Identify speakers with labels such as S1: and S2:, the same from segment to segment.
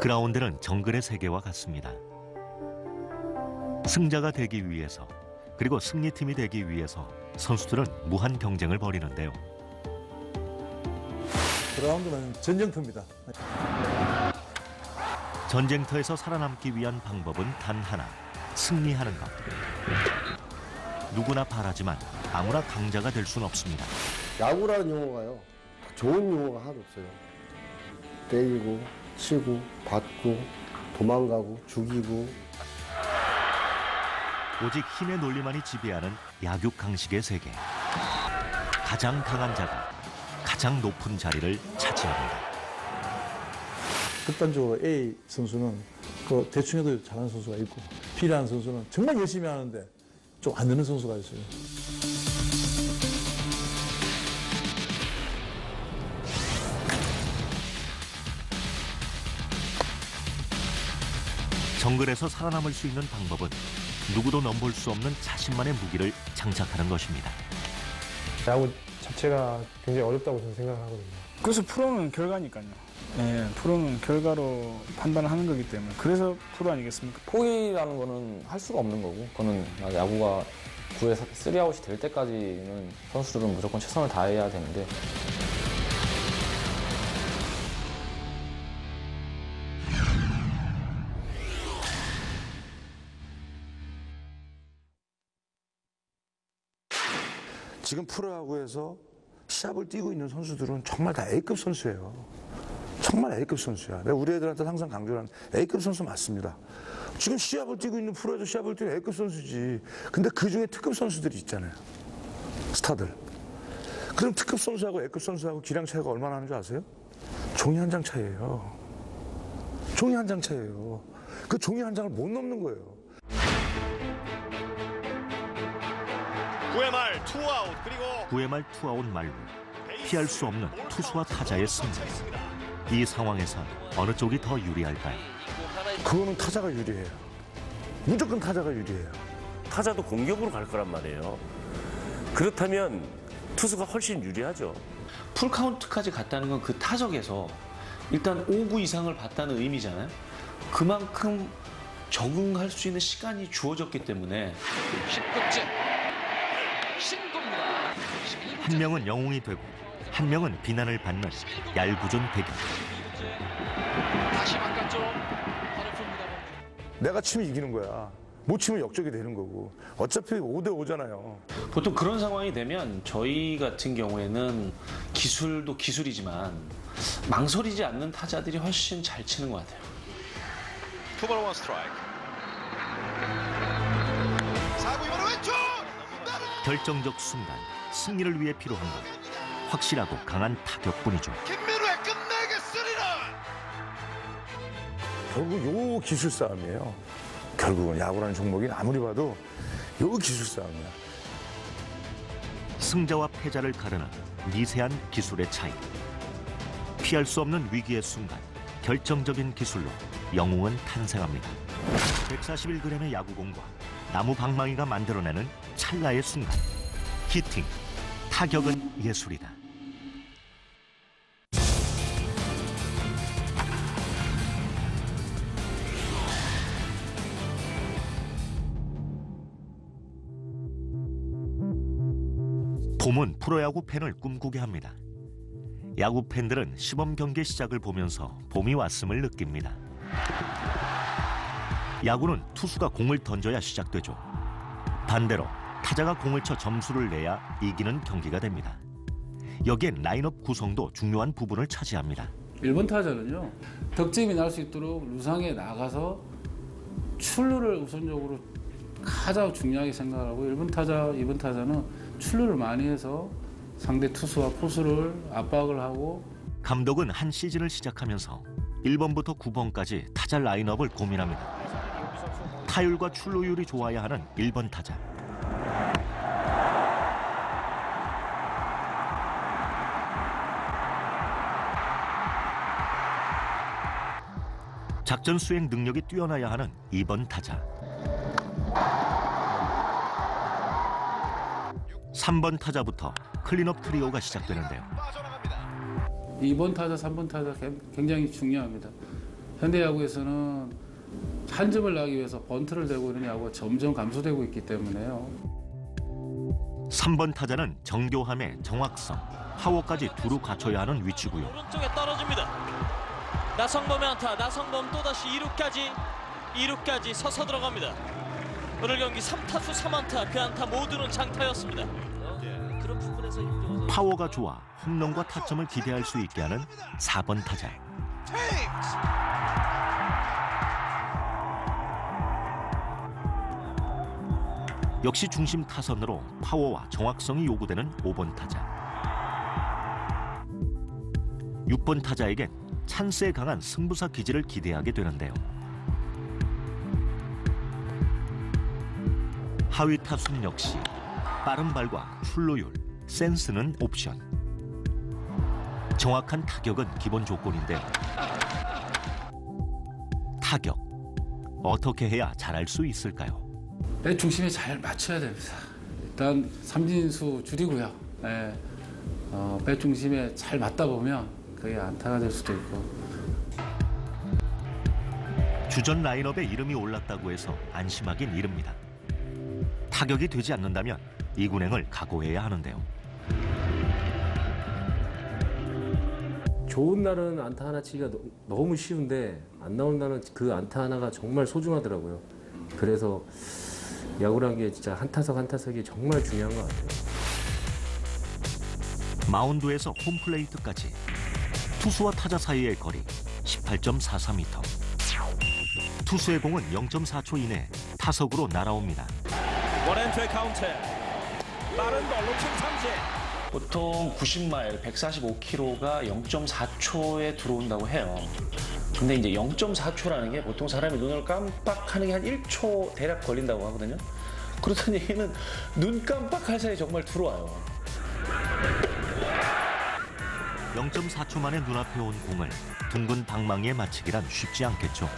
S1: 그라운드는 정글의 세계와 같습니다. 승자가 되기 위해서, 그리고 승리팀이 되기 위해서 선수들은 무한 경쟁을 벌이는데요.
S2: 그라운드는 전쟁터입니다.
S1: 전쟁터에서 살아남기 위한 방법은 단 하나, 승리하는 것. 누구나 바라지만 아무나 강자가 될 수는 없습니다.
S3: 야구라는 용어가요, 좋은 용어가 하나도 없어요. 때리고, 치고, 받고, 도망가고, 죽이고.
S1: 오직 힘의 논리만이 지배하는 약육강식의 세계. 가장 강한 자가 가장 높은 자리를 차지합니다.
S2: 극단적으로 A 선수는 그 대충 해도 잘하는 선수가 있고, B라는 선수는 정말 열심히 하는데 좀 안 되는 선수가 있어요.
S1: 정글에서 살아남을 수 있는 방법은 누구도 넘볼 수 없는 자신만의 무기를 장착하는 것입니다.
S4: 야구 자체가 굉장히 어렵다고 저는 생각을 하거든요.
S5: 그래서 프로는 결과니까요. 네, 프로는 결과로 판단을 하는 거기 때문에. 그래서 프로 아니겠습니까?
S6: 포기라는 거는 할 수가 없는 거고, 그거는 야구가 9회 3아웃이 될 때까지는 선수들은 무조건 최선을 다해야 되는데,
S7: 지금 프로야구에서 시합을 뛰고 있는 선수들은 정말 다 A급 선수예요. 정말 A급 선수야. 내가 우리 애들한테 항상 강조하는 A급 선수 맞습니다. 지금 시합을 뛰고 있는 프로에서 시합을 뛰는 A급 선수지. 근데 그중에 특급 선수들이 있잖아요. 스타들. 그럼 특급 선수하고 A급 선수하고 기량 차이가 얼마나 나는 줄 아세요? 종이 한 장 차이예요. 종이 한 장 차이예요. 그 종이 한 장을 못 넘는 거예요.
S8: 9회 말 투아웃, 그리고
S1: 9회 말 투아웃 말로 피할 수 없는 투수와 타자의 승부. 이 상황에선 어느 쪽이 더 유리할까요?
S7: 그거는 타자가 유리해요. 무조건 타자가 유리해요.
S9: 타자도 공격으로 갈 거란 말이에요. 그렇다면 투수가 훨씬 유리하죠.
S10: 풀카운트까지 갔다는 건 그 타석에서 일단 5구 이상을 봤다는 의미잖아요. 그만큼 적응할 수 있는 시간이 주어졌기 때문에
S11: 10급째 신고입니다.
S1: 한 명은 영웅이 되고 한 명은 비난을 받는 얄궂은 대결.
S11: 다시 바깥쪽
S7: 내가 치면 이기는 거야. 못 치면 역적이 되는 거고. 어차피 5대5잖아요.
S10: 보통 그런 상황이 되면 저희 같은 경우에는 기술도 기술이지만 망설이지 않는 타자들이 훨씬 잘 치는 것 같아요.
S8: 투볼 원 스트라이크. 4구 2번 왼쪽.
S1: 결정적 순간 승리를 위해 필요한 건 확실하고 강한 타격뿐이죠.
S8: 김민우의 끝내겠으리라.
S7: 결국 요 기술 싸움이에요. 결국은 야구라는 종목이 아무리 봐도 요 기술 싸움이야.
S1: 승자와 패자를 가르는 미세한 기술의 차이. 피할 수 없는 위기의 순간 결정적인 기술로 영웅은 탄생합니다. 141g의 야구공과 나무 방망이가 만들어내는 찰나의 순간. 히팅, 타격은 예술이다. 봄은 프로야구 팬을 꿈꾸게 합니다. 야구 팬들은 시범 경기 시작을 보면서 봄이 왔음을 느낍니다. 야구는 투수가 공을 던져야 시작되죠. 반대로 타자가 공을 쳐 점수를 내야 이기는 경기가 됩니다. 여기엔 라인업 구성도 중요한 부분을 차지합니다.
S12: 1번 타자는요, 득점이 날 수 있도록 루상에 나가서 출루를 우선적으로 가장 중요하게 생각하고 1번 타자, 2번 타자는 출루를 많이 해서 상대 투수와 포수를 압박을 하고.
S1: 감독은 한 시즌을 시작하면서 1번부터 9번까지 타자 라인업을 고민합니다. 타율과 출루율이 좋아야 하는 1번 타자. 작전 수행 능력이 뛰어나야 하는 2번 타자. 3번 타자부터 클린업 트리오가 시작되는데요.
S12: 2번 타자, 3번 타자 굉장히 중요합니다. 현대야구에서는 한 점을 나기 위해서 번트를 대고 있는 야구가 점점 감소되고 있기 때문에요.
S1: 3번 타자는 정교함에 정확성, 파워까지 두루 갖춰야 하는 위치고요.
S13: 오른쪽에 떨어집니다. 나성범의 안타, 나성범 또다시 2루까지 서서 들어갑니다. 오늘 경기 3타수 3안타, 그 안타 모두는 장타였습니다. 그런 부분에서
S1: 파워가 좋아 홈런과 타점을 기대할 수 있게 하는 4번 타자. 역시 중심 타선으로 파워와 정확성이 요구되는 5번 타자. 6번 타자에겐 찬스에 강한 승부사 기질을 기대하게 되는데요. 하위 타순 역시 빠른 발과 출루율, 센스는 옵션. 정확한 타격은 기본 조건인데요. 타격, 어떻게 해야 잘할 수 있을까요?
S12: 배 중심에 잘 맞춰야 됩니다. 일단 삼진수 줄이고요. 배 중심에 잘 맞다 보면 그게 안타가 될 수도 있고.
S1: 주전 라인업에 이름이 올랐다고 해서 안심하긴 이릅니다. 타격이 되지 않는다면 이군행을 각오해야 하는데요.
S14: 좋은 날은 안타 하나 치기가 너무 쉬운데 안 나온 날은 그 안타 하나가 정말 소중하더라고요. 그래서 야구라는 게 진짜 한 타석 한 타석이 정말 중요한 것 같아요.
S1: 마운드에서 홈플레이트까지 투수와 타자 사이의 거리 18.44m. 투수의 공은 0.4초 이내 타석으로 날아옵니다.
S13: 원앤투의 카운트. 빠른 볼로 김삼진.
S10: 보통 90마일, 145km가 0.4초에 들어온다고 해요. 근데 이제 0.4초라는 게 보통 사람이 눈을 깜빡하는 게 한 1초 대략 걸린다고 하거든요. 그렇다는 얘기는 눈 깜빡할 사이에 정말 들어와요.
S1: 0.4초 만에 눈앞에 온 공을 둥근 방망이에 맞히기란 쉽지 않겠죠.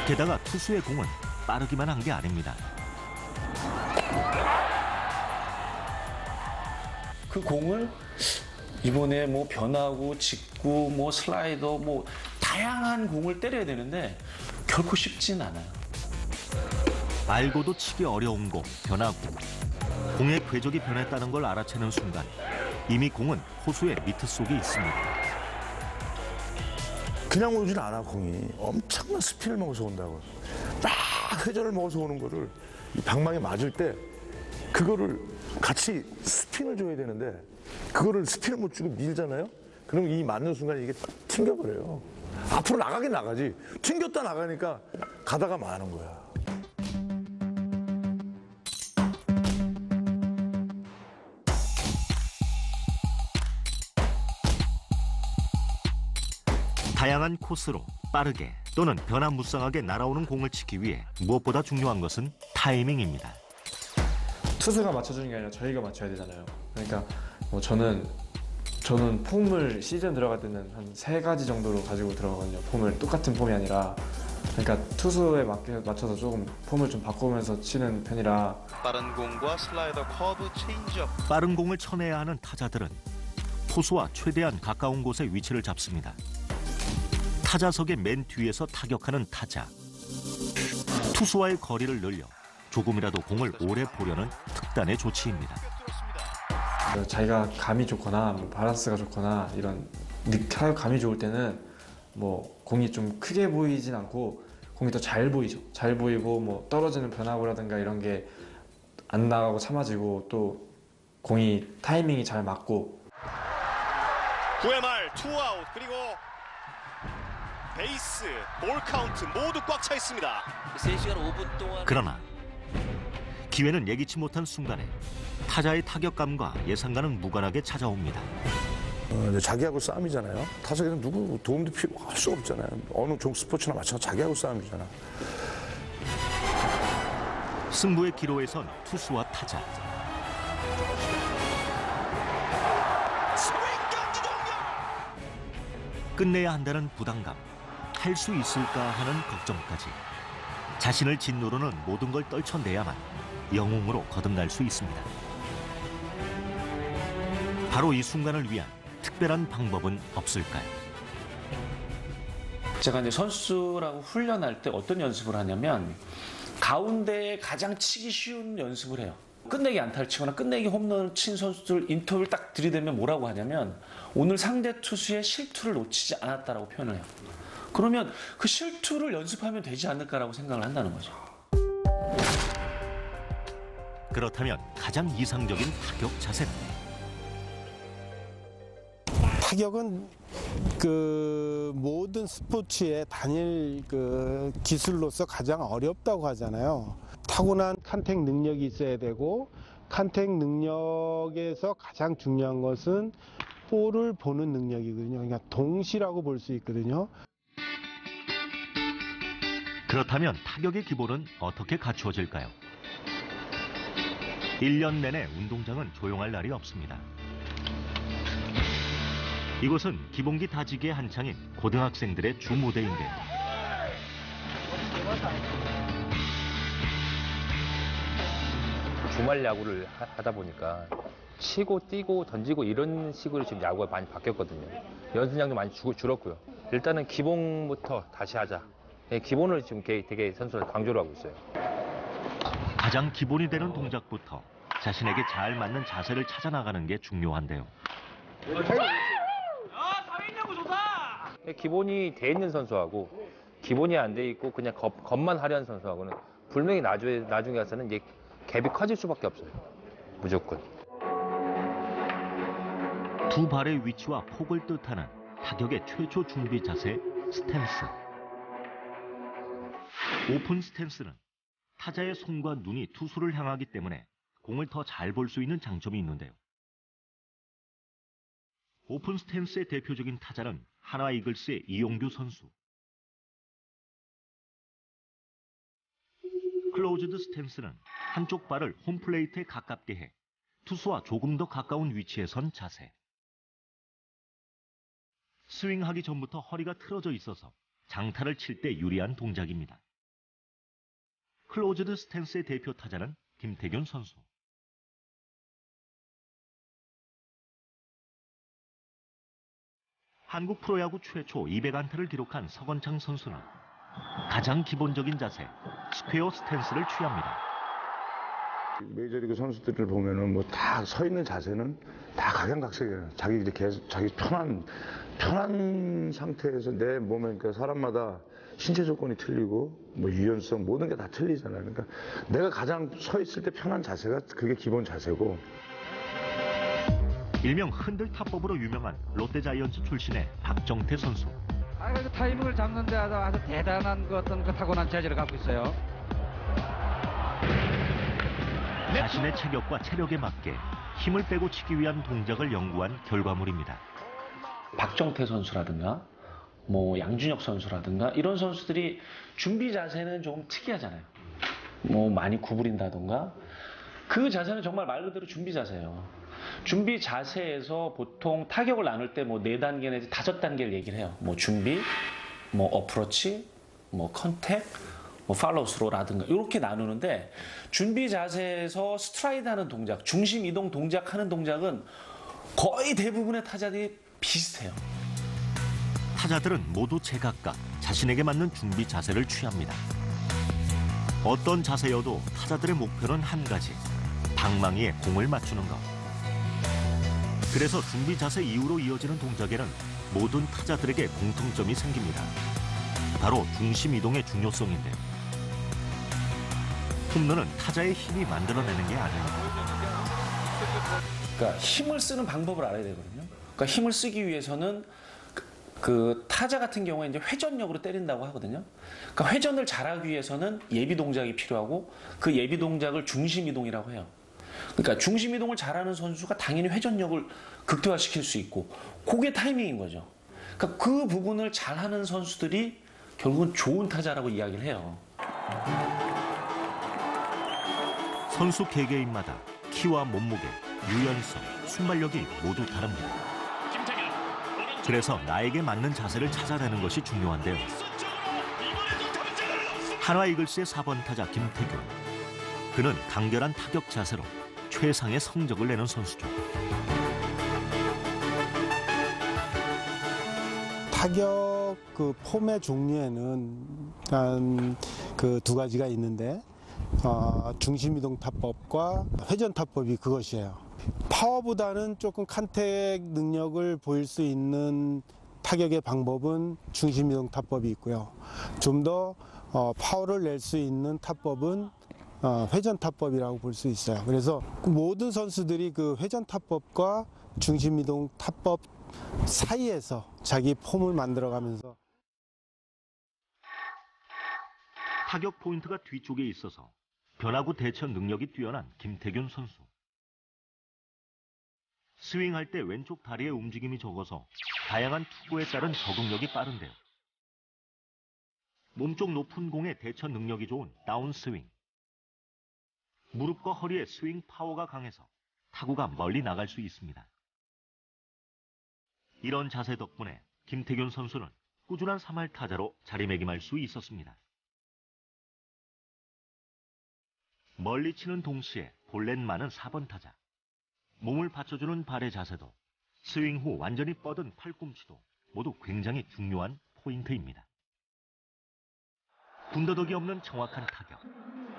S1: 게다가 투수의 공은 빠르기만 한 게 아닙니다.
S10: 그 공을 이번에 뭐 변화구, 직구, 뭐 슬라이더, 뭐 다양한 공을 때려야 되는데 결코 쉽진 않아요.
S1: 알고도 치기 어려운 공, 변화구. 공의 궤적이 변했다는 걸 알아채는 순간 이미 공은 호수의 미트 속에 있습니다.
S7: 그냥 오질 않아, 공이. 엄청난 스피를 먹어서 온다고. 딱 회전을 먹어서 오는 거를 이 방망이에 맞을 때 그거를 같이 스핀을 줘야 되는데 그거를 스핀을 못 주고 밀잖아요? 그럼 이 맞는 순간 이게 튕겨버려요. 앞으로 나가긴 나가지. 튕겼다 나가니까 가다가 마는 거야.
S1: 다양한 코스로 빠르게 또는 변화무쌍하게 날아오는 공을 치기 위해 무엇보다 중요한 것은 타이밍입니다.
S6: 투수가 맞춰주는 게 아니라 저희가 맞춰야 되잖아요. 그러니까 뭐 저는 폼을 시즌 들어갈 때는 한 3가지 정도로 가지고 들어가거든요. 폼을 똑같은 폼이 아니라. 그러니까 투수에 맞춰서 조금 폼을 좀 바꾸면서 치는 편이라.
S8: 빠른 공과 슬라이더, 커브, 체인지업.
S1: 빠른 공을 쳐내야 하는 타자들은 포수와 최대한 가까운 곳에 위치를 잡습니다. 타자석의 맨 뒤에서 타격하는 타자. 투수와의 거리를 늘려 조금이라도 공을 오래 보려는 특단의 조치입니다.
S6: 자기가 감이 좋거나 뭐 바란스가 좋거나 이런 타격 감이 좋을 때는 뭐 공이 좀 크게 보이진 않고 공이 더 잘 보이죠. 잘 보이고 뭐 떨어지는 변화구라든가 이런 게 안 나가고 참아지고 또 공이 타이밍이 잘 맞고.
S8: 9회 말 투아웃 그리고 베이스, 볼 카운트 모두 꽉 차 있습니다.
S13: 3시간 5분 동안.
S1: 그러나 기회는 예기치 못한 순간에 타자의 타격감과 예상과는 무관하게 찾아옵니다.
S7: 자기하고 싸움이잖아요. 타석에서 누구 도움도 필요할 수 없잖아요. 어느 종 스포츠나 마찬가지 자기하고 싸움이잖아.
S1: 승부의 기로에선 투수와 타자. 끝내야 한다는 부담감. 할 수 있을까 하는 걱정까지. 자신을 짓누르는 모든 걸 떨쳐내야만 영웅으로 거듭날 수 있습니다. 바로 이 순간을 위한 특별한 방법은 없을까요?
S10: 제가 이제 선수라고 훈련할 때 어떤 연습을 하냐면 가운데에 가장 치기 쉬운 연습을 해요. 끝내기 안타를 치거나 끝내기 홈런을 친 선수들 인터뷰를 딱 들이대면 뭐라고 하냐면 오늘 상대 투수의 실투를 놓치지 않았다라고 표현을 해요. 그러면 그 실투를 연습하면 되지 않을까라고 생각을 한다는 거죠.
S1: 그렇다면 가장 이상적인 타격 자세는?
S15: 타격은 그 모든 스포츠의 단일 그 기술로서 가장 어렵다고 하잖아요. 타고난 컨택 능력이 있어야 되고 컨택 능력에서 가장 중요한 것은 볼을 보는 능력이거든요. 그러니까 동시라고 볼 수 있거든요.
S1: 그렇다면 타격의 기본은 어떻게 갖추어질까요? 1년 내내 운동장은 조용할 날이 없습니다. 이곳은 기본기 다지기에 한창인 고등학생들의 주 무대인데요.
S16: 주말 야구를 하다 보니까 치고 뛰고 던지고 이런 식으로 지금 야구가 많이 바뀌었거든요. 연습량도 많이 줄었고요. 일단은 기본부터 다시 하자. 기본을 지금 되게 선수들 강조를 하고 있어요.
S1: 가장 기본이 되는 동작부터 자신에게 잘 맞는 자세를 찾아 나가는 게 중요한데요.
S16: 기본이 돼 있는 선수하고 기본이 안 돼 있고 그냥 겉만 하려는 선수하고는 분명히 나중에 가서는 이제 갭이 커질 수밖에 없어요. 무조건.
S1: 두 발의 위치와 폭을 뜻하는 타격의 최초 준비 자세 스탠스. 오픈 스탠스는 타자의 손과 눈이 투수를 향하기 때문에 공을 더 잘 볼 수 있는 장점이 있는데요. 오픈 스탠스의 대표적인 타자는 하나 이글스의 이용규 선수. 클로즈드 스탠스는 한쪽 발을 홈플레이트에 가깝게 해 투수와 조금 더 가까운 위치에 선 자세. 스윙하기 전부터 허리가 틀어져 있어서 장타를 칠 때 유리한 동작입니다. 클로즈드 스탠스의 대표 타자는 김태균 선수. 한국 프로야구 최초 200안타를 기록한 서건창 선수는 가장 기본적인 자세, 스퀘어 스탠스를 취합니다.
S7: 메이저리그 선수들을 보면은 뭐 다 서 있는 자세는 다 각양각색이에요. 자기 편한 상태에서 내 몸에, 그러니까 사람마다 신체 조건이 틀리고 뭐 유연성 모든 게 다 틀리잖아요. 그러니까 내가 가장 서 있을 때 편한 자세가 그게 기본 자세고.
S1: 일명 흔들타법으로 유명한 롯데자이언츠 출신의 박정태 선수.
S17: 그 타이밍을 잡는 데 아주 대단한 어떤 타고난 재질을 갖고 있어요.
S1: 자신의 체격과 체력에 맞게 힘을 빼고 치기 위한 동작을 연구한 결과물입니다.
S10: 박정태 선수라든가 뭐 양준혁 선수라든가 이런 선수들이 준비 자세는 조금 특이하잖아요. 뭐 많이 구부린다던가 그 자세는 정말 말 그대로 준비 자세예요. 준비 자세에서 보통 타격을 나눌 때 뭐 4단계 내지 5단계를 얘기를 해요. 뭐 준비, 뭐 어프로치, 뭐 컨택, 뭐 팔로우 스로라든가 이렇게 나누는데 준비 자세에서 스트라이드 하는 동작, 중심 이동 동작하는 동작은 거의 대부분의 타자들이 비슷해요.
S1: 타자들은 모두 제각각 자신에게 맞는 준비 자세를 취합니다. 어떤 자세여도 타자들의 목표는 한 가지, 방망이에 공을 맞추는 것. 그래서 준비 자세 이후로 이어지는 동작에는 모든 타자들에게 공통점이 생깁니다. 바로 중심 이동의 중요성인데요. 홈런은 타자의 힘이 만들어내는 게 아닙니다.
S10: 그러니까 힘을 쓰는 방법을 알아야 되거든요. 그러니까 힘을 쓰기 위해서는 그 타자 같은 경우에 이제 회전력으로 때린다고 하거든요. 그러니까 회전을 잘하기 위해서는 예비 동작이 필요하고 그 예비 동작을 중심 이동이라고 해요. 그러니까 중심 이동을 잘하는 선수가 당연히 회전력을 극대화시킬 수 있고 그게 타이밍인 거죠. 그러니까 그 부분을 잘하는 선수들이 결국은 좋은 타자라고 이야기를 해요.
S1: 선수 개개인마다 키와 몸무게, 유연성, 순발력이 모두 다릅니다. 그래서 나에게 맞는 자세를 찾아내는 것이 중요한데요. 한화 이글스의 4번 타자 김태균. 그는 간결한 타격 자세로 최상의 성적을 내는 선수죠.
S15: 타격 그 폼의 종류에는 한 그 두 가지가 있는데 중심이동 타법과 회전 타법이 그것이에요. 파워보다는 조금 컨택 능력을 보일 수 있는 타격의 방법은 중심이동 타법이 있고요. 좀 더 파워를 낼 수 있는 타법은 회전 타법이라고 볼 수 있어요. 그래서 모든 선수들이 그 회전 타법과 중심이동 타법 사이에서 자기 폼을 만들어가면서
S1: 타격 포인트가 뒤쪽에 있어서 변화구 대처 능력이 뛰어난 김태균 선수. 스윙할 때 왼쪽 다리의 움직임이 적어서 다양한 투구에 따른 적응력이 빠른데요. 몸쪽 높은 공에 대처 능력이 좋은 다운스윙. 무릎과 허리의 스윙 파워가 강해서 타구가 멀리 나갈 수 있습니다. 이런 자세 덕분에 김태균 선수는 꾸준한 3할 타자로 자리매김할 수 있었습니다. 멀리 치는 동시에 볼넷 많은 4번 타자. 몸을 받쳐주는 발의 자세도 스윙 후 완전히 뻗은 팔꿈치도 모두 굉장히 중요한 포인트입니다. 군더더기 없는 정확한 타격,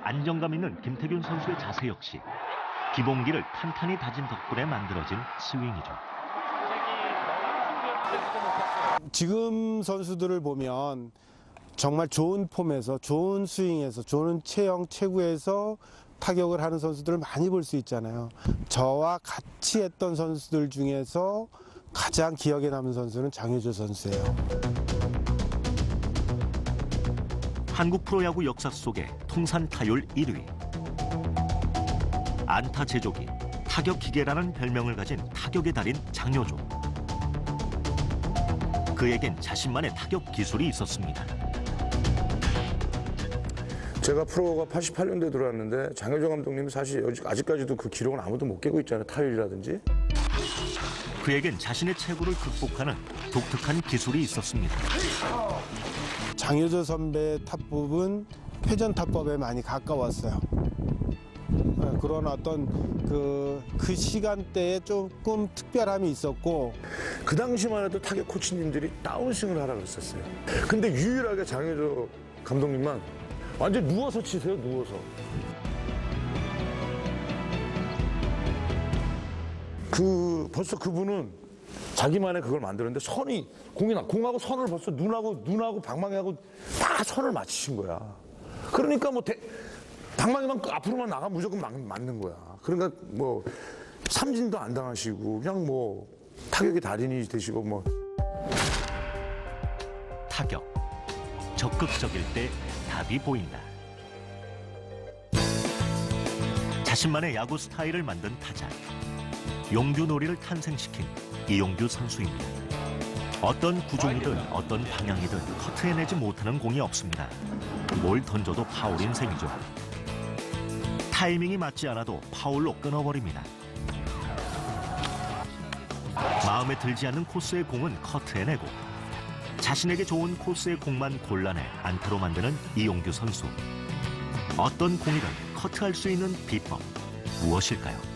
S1: 안정감 있는 김태균 선수의 자세 역시 기본기를 탄탄히 다진 덕분에 만들어진 스윙이죠.
S15: 지금 선수들을 보면 정말 좋은 폼에서 좋은 스윙에서 좋은 체형 체구에서 타격을 하는 선수들을 많이 볼 수 있잖아요. 저와 같이 했던 선수들 중에서 가장 기억에 남은 선수는 장효조 선수예요.
S1: 한국 프로야구 역사 속에 통산 타율 1위, 안타 제조기, 타격 기계라는 별명을 가진 타격의 달인 장효조. 그에겐 자신만의 타격 기술이 있었습니다.
S7: 제가 프로가 88년도에 들어왔는데 장효조 감독님이 사실 아직까지도 그 기록은 아무도 못 깨고 있잖아요. 타율이라든지.
S1: 그에겐 자신의 체구를 극복하는 독특한 기술이 있었습니다.
S15: 장효조 선배의 타법은 회전 타법에 많이 가까웠어요. 그런 어떤 그 시간대에 조금 특별함이 있었고,
S7: 그 당시만 해도 타격 코치님들이 다운스윙을 하라고 했었어요. 근데 유일하게 장효조 감독님만 완전 누워서 치세요, 누워서. 벌써 그분은 자기만의 그걸 만들었는데 선이, 공하고 선을 벌써 눈하고 방망이하고 다 선을 맞추신 거야. 그러니까 뭐 방망이만 앞으로만 나가면 무조건 맞는 거야. 그러니까 뭐 삼진도 안 당하시고 그냥 뭐 타격의 달인이 되시고 뭐.
S1: 타격. 적극적일 때 답이 보인다. 자신만의 야구 스타일을 만든 타자. 용규놀이를 탄생시킨 이용규 선수입니다. 어떤 구종이든 어떤 방향이든 커트해내지 못하는 공이 없습니다. 뭘 던져도 파울인 셈이죠. 타이밍이 맞지 않아도 파울로 끊어버립니다. 마음에 들지 않는 코스의 공은 커트해내고 자신에게 좋은 코스의 공만 골라내 안타로 만드는 이용규 선수. 어떤 공이든 커트할 수 있는 비법 무엇일까요?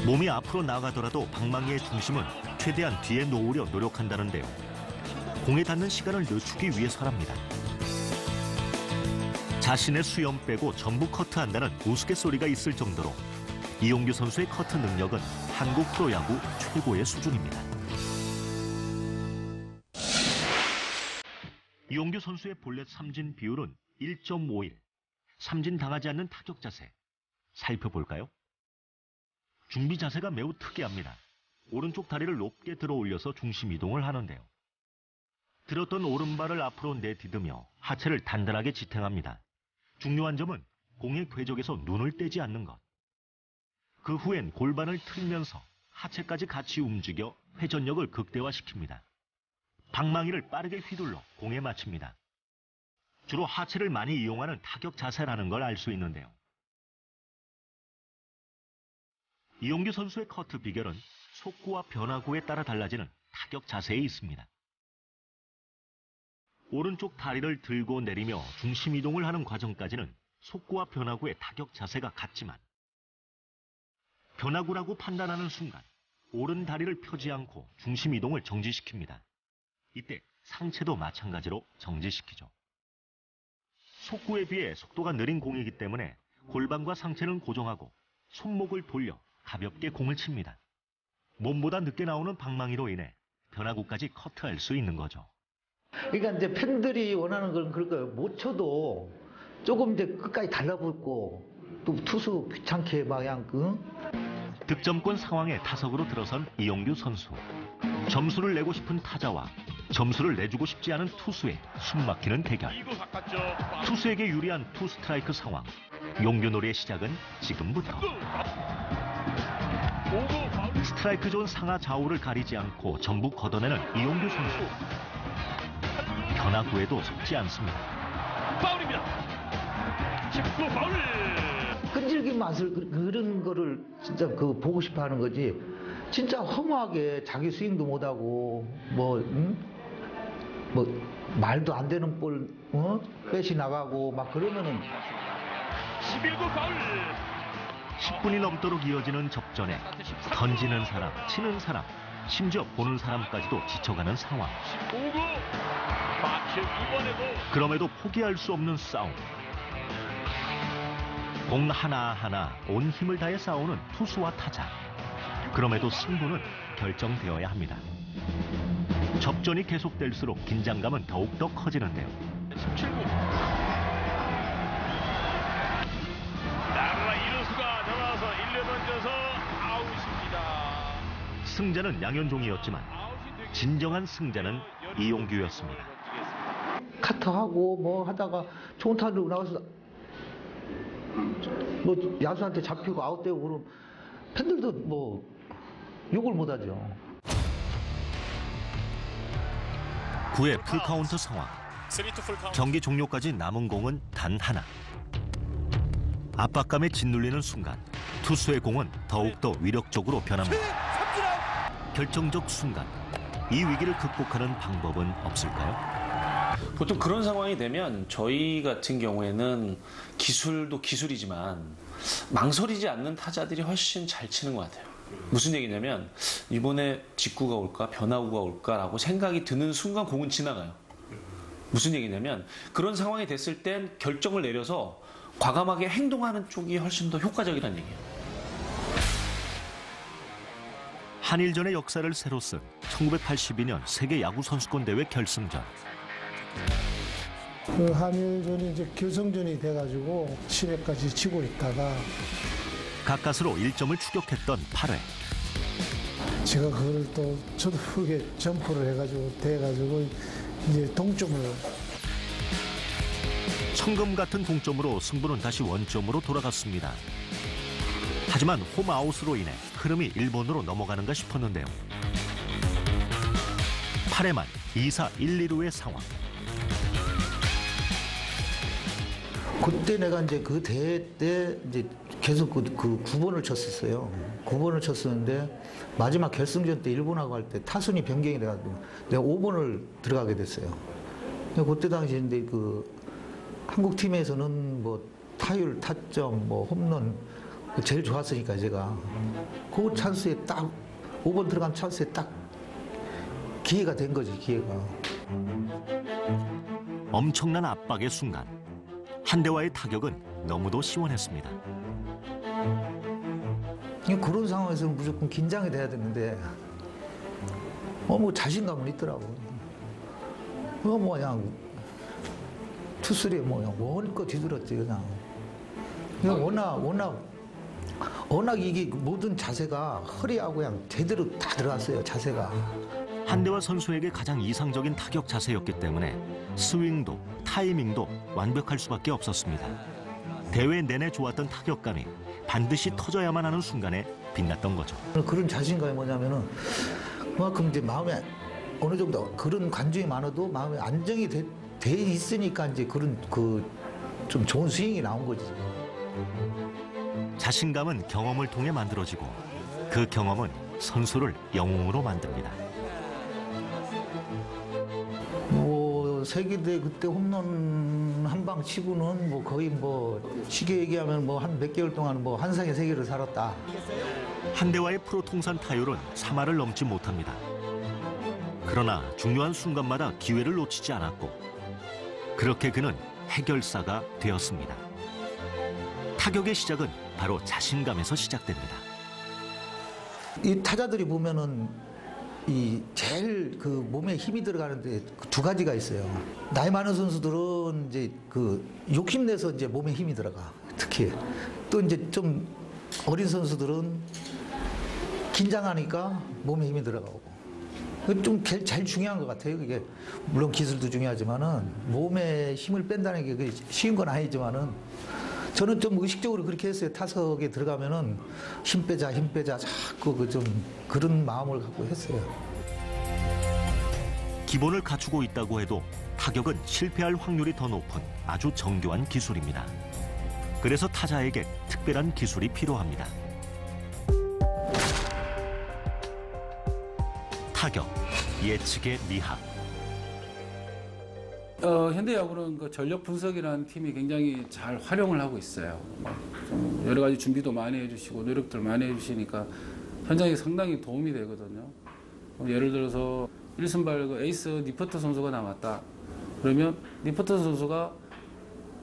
S1: 몸이 앞으로 나가더라도 방망이의 중심은 최대한 뒤에 놓으려 노력한다는데요. 공에 닿는 시간을 늦추기 위해서랍니다. 자신의 수염 빼고 전부 커트한다는 우스갯소리가 있을 정도로 이용규 선수의 커트 능력은 한국 프로야구 최고의 수준입니다. 이용규 선수의 볼넷 삼진 비율은 1.51. 삼진 당하지 않는 타격 자세. 살펴볼까요? 준비 자세가 매우 특이합니다. 오른쪽 다리를 높게 들어 올려서 중심 이동을 하는데요. 들었던 오른발을 앞으로 내디디며 하체를 단단하게 지탱합니다. 중요한 점은 공의 궤적에서 눈을 떼지 않는 것. 그 후엔 골반을 틀면서 하체까지 같이 움직여 회전력을 극대화시킵니다. 방망이를 빠르게 휘둘러 공에 맞춥니다. 주로 하체를 많이 이용하는 타격 자세라는 걸 알 수 있는데요. 이용규 선수의 커트 비결은 속구와 변화구에 따라 달라지는 타격 자세에 있습니다. 오른쪽 다리를 들고 내리며 중심 이동을 하는 과정까지는 속구와 변화구의 타격 자세가 같지만 변화구라고 판단하는 순간 오른 다리를 펴지 않고 중심 이동을 정지시킵니다. 이때 상체도 마찬가지로 정지시키죠. 속구에 비해 속도가 느린 공이기 때문에 골반과 상체는 고정하고 손목을 돌려 가볍게 공을 칩니다. 몸보다 늦게 나오는 방망이로 인해 변화구까지 커트할 수 있는 거죠.
S18: 그러니까 이제 팬들이 원하는 건 그럴 거예요. 못 쳐도 조금 이제 끝까지 달라붙고 또 투수 귀찮게 막 그냥
S1: 득점권 상황에 타석으로 들어선 이용규 선수. 점수를 내고 싶은 타자와 점수를 내주고 싶지 않은 투수의 숨막히는 대결. 투수에게 유리한 투 스트라이크 상황. 용규놀이의 시작은 지금부터. 스트라이크 존 상하 좌우를 가리지 않고 전부 걷어내는 이용규 선수. 변화구에도 속지 않습니다.
S11: 파울입니다. 19 파울.
S18: 끈질긴 맛을 그런 거를 진짜 보고 싶어 하는 거지. 진짜 허무하게 자기 스윙도 못하고 뭐 말도 안 되는 볼 빼시 나가고 막 그러면은
S11: 11구 파울.
S1: 10분이 넘도록 이어지는 접전에 던지는 사람, 치는 사람, 심지어 보는 사람까지도 지쳐가는 상황.
S11: 15구. 마침 이번에도
S1: 그럼에도 포기할 수 없는 싸움. 공 하나하나 온 힘을 다해 싸우는 투수와 타자. 그럼에도 승부는 결정되어야 합니다. 접전이 계속될수록 긴장감은 더욱더 커지는데요.
S11: 17구. 나라 이루수가 잡아서 1루 던져서 아웃입니다.
S1: 승자는 양현종이었지만 진정한 승자는 이용규였습니다.
S18: 카트하고 뭐 하다가 좋은 타로 나와서 뭐 야수한테 잡히고 아웃되고 그러면 팬들도 뭐 욕을 못하죠.
S1: 9회 풀카운트 상황. 경기 종료까지 남은 공은 단 하나. 압박감에 짓눌리는 순간 투수의 공은 더욱더 위력적으로 변합니다. 결정적 순간 이 위기를 극복하는 방법은 없을까요?
S10: 보통 그런 상황이 되면 저희 같은 경우에는 기술도 기술이지만 망설이지 않는 타자들이 훨씬 잘 치는 것 같아요. 무슨 얘기냐면 이번에 직구가 올까 변화구가 올까라고 생각이 드는 순간 공은 지나가요. 무슨 얘기냐면 그런 상황이 됐을 땐 결정을 내려서 과감하게 행동하는 쪽이 훨씬 더 효과적이라는 얘기예요.
S1: 한일전의 역사를 새로 쓴 1982년 세계 야구 선수권 대회 결승전.
S2: 그 한일전이 이제 결승전이 돼가지고 7회까지 치고 있다가
S1: 가까스로 1점을 추격했던 8회.
S2: 제가 그걸 또 저도 모르게 점프를 돼가지고 이제 동점을.
S1: 천금 같은 동점으로 승부는 다시 원점으로 돌아갔습니다. 하지만 홈아웃으로 인해 흐름이 일본으로 넘어가는가 싶었는데요. 8회 말 2사 1, 2루의 상황.
S18: 그때 내가 이제 그 대회 때 이제 계속 그 9번을 쳤었어요. 9번을 쳤었는데 마지막 결승전 때 일본하고 할 때 타순이 변경이 돼가지고 내가 5번을 들어가게 됐어요. 그때 당시에 이제 그 한국 팀에서는 뭐 타율, 타점, 뭐 홈런 제일 좋았으니까 제가 그 찬스에 딱 5번 들어간 찬스에 딱 기회가 된 거지, 기회가.
S1: 엄청난 압박의 순간 한 대와의 타격은 너무도 시원했습니다.
S18: 그런 상황에서는 무조건 긴장이 돼야 되는데 뭐 자신감은 있더라고. 뭐 그냥 투수리에 뭐 그냥 원껏 뒤들었지 그냥. 워낙 이게 모든 자세가 허리하고 그냥 제대로 다 들어갔어요, 자세가.
S1: 한대화 선수에게 가장 이상적인 타격 자세였기 때문에 스윙도 타이밍도 완벽할 수밖에 없었습니다. 대회 내내 좋았던 타격감이 반드시 터져야만 하는 순간에 빛났던 거죠.
S18: 그런 자신감이 뭐냐면은 그만큼 이제 마음에 어느 정도 그런 관중이 많아도 마음에 안정이 돼 있으니까 이제 그런 좀 좋은 스윙이 나온 거지.
S1: 자신감은 경험을 통해 만들어지고 그 경험은 선수를 영웅으로 만듭니다.
S18: 뭐 세기대 그때 홈런 한 방 치고는 뭐 거의 뭐 쉽게 얘기하면 뭐 한 몇 개월 동안 뭐 한상의 세계를 살았다.
S1: 한대와의 프로 통산 타율은 3할을 넘지 못합니다. 그러나 중요한 순간마다 기회를 놓치지 않았고 그렇게 그는 해결사가 되었습니다. 타격의 시작은 바로 자신감에서 시작됩니다.
S18: 이 타자들이 보면은 이 제일 그 몸에 힘이 들어가는데 두 가지가 있어요. 나이 많은 선수들은 이제 그 욕심내서 이제 몸에 힘이 들어가. 특히 또 이제 좀 어린 선수들은 긴장하니까 몸에 힘이 들어가고. 좀 제일 중요한 것 같아요. 그게 물론 기술도 중요하지만은 몸에 힘을 뺀다는 게 쉬운 건 아니지만은 저는 좀 의식적으로 그렇게 했어요. 타석에 들어가면은 힘 빼자 자꾸 그 좀 그런 마음을 갖고 했어요.
S1: 기본을 갖추고 있다고 해도 타격은 실패할 확률이 더 높은 아주 정교한 기술입니다. 그래서 타자에게 특별한 기술이 필요합니다. 타격, 예측의 미학.
S12: 현대 야구는 그 전력 분석이라는 팀이 굉장히 잘 활용을 하고 있어요. 좀 여러 가지 준비도 많이 해주시고 노력들 많이 해주시니까 현장에 상당히 도움이 되거든요. 예를 들어서 1선발 그 에이스 니퍼트 선수가 남았다. 그러면 니퍼트 선수가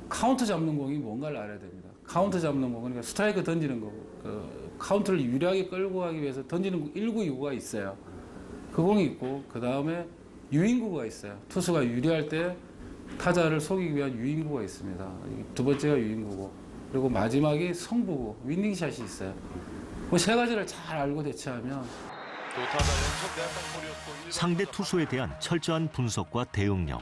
S12: 카운트 잡는 공이 뭔가를 알아야 됩니다. 카운트 잡는 공, 그러니까 스트라이크 던지는 거고 카운트를 유리하게 끌고 가기 위해서 던지는 1구, 2구가 있어요. 그 공이 있고 그 다음에 유인구가 있어요. 투수가 유리할 때 타자를 속이기 위한 유인구가 있습니다. 두 번째가 유인구고 그리고 마지막이 성부구, 윈닝샷이 있어요. 그 세 가지를 잘 알고 대처하면
S1: 상대 투수에 대한 철저한 분석과 대응력.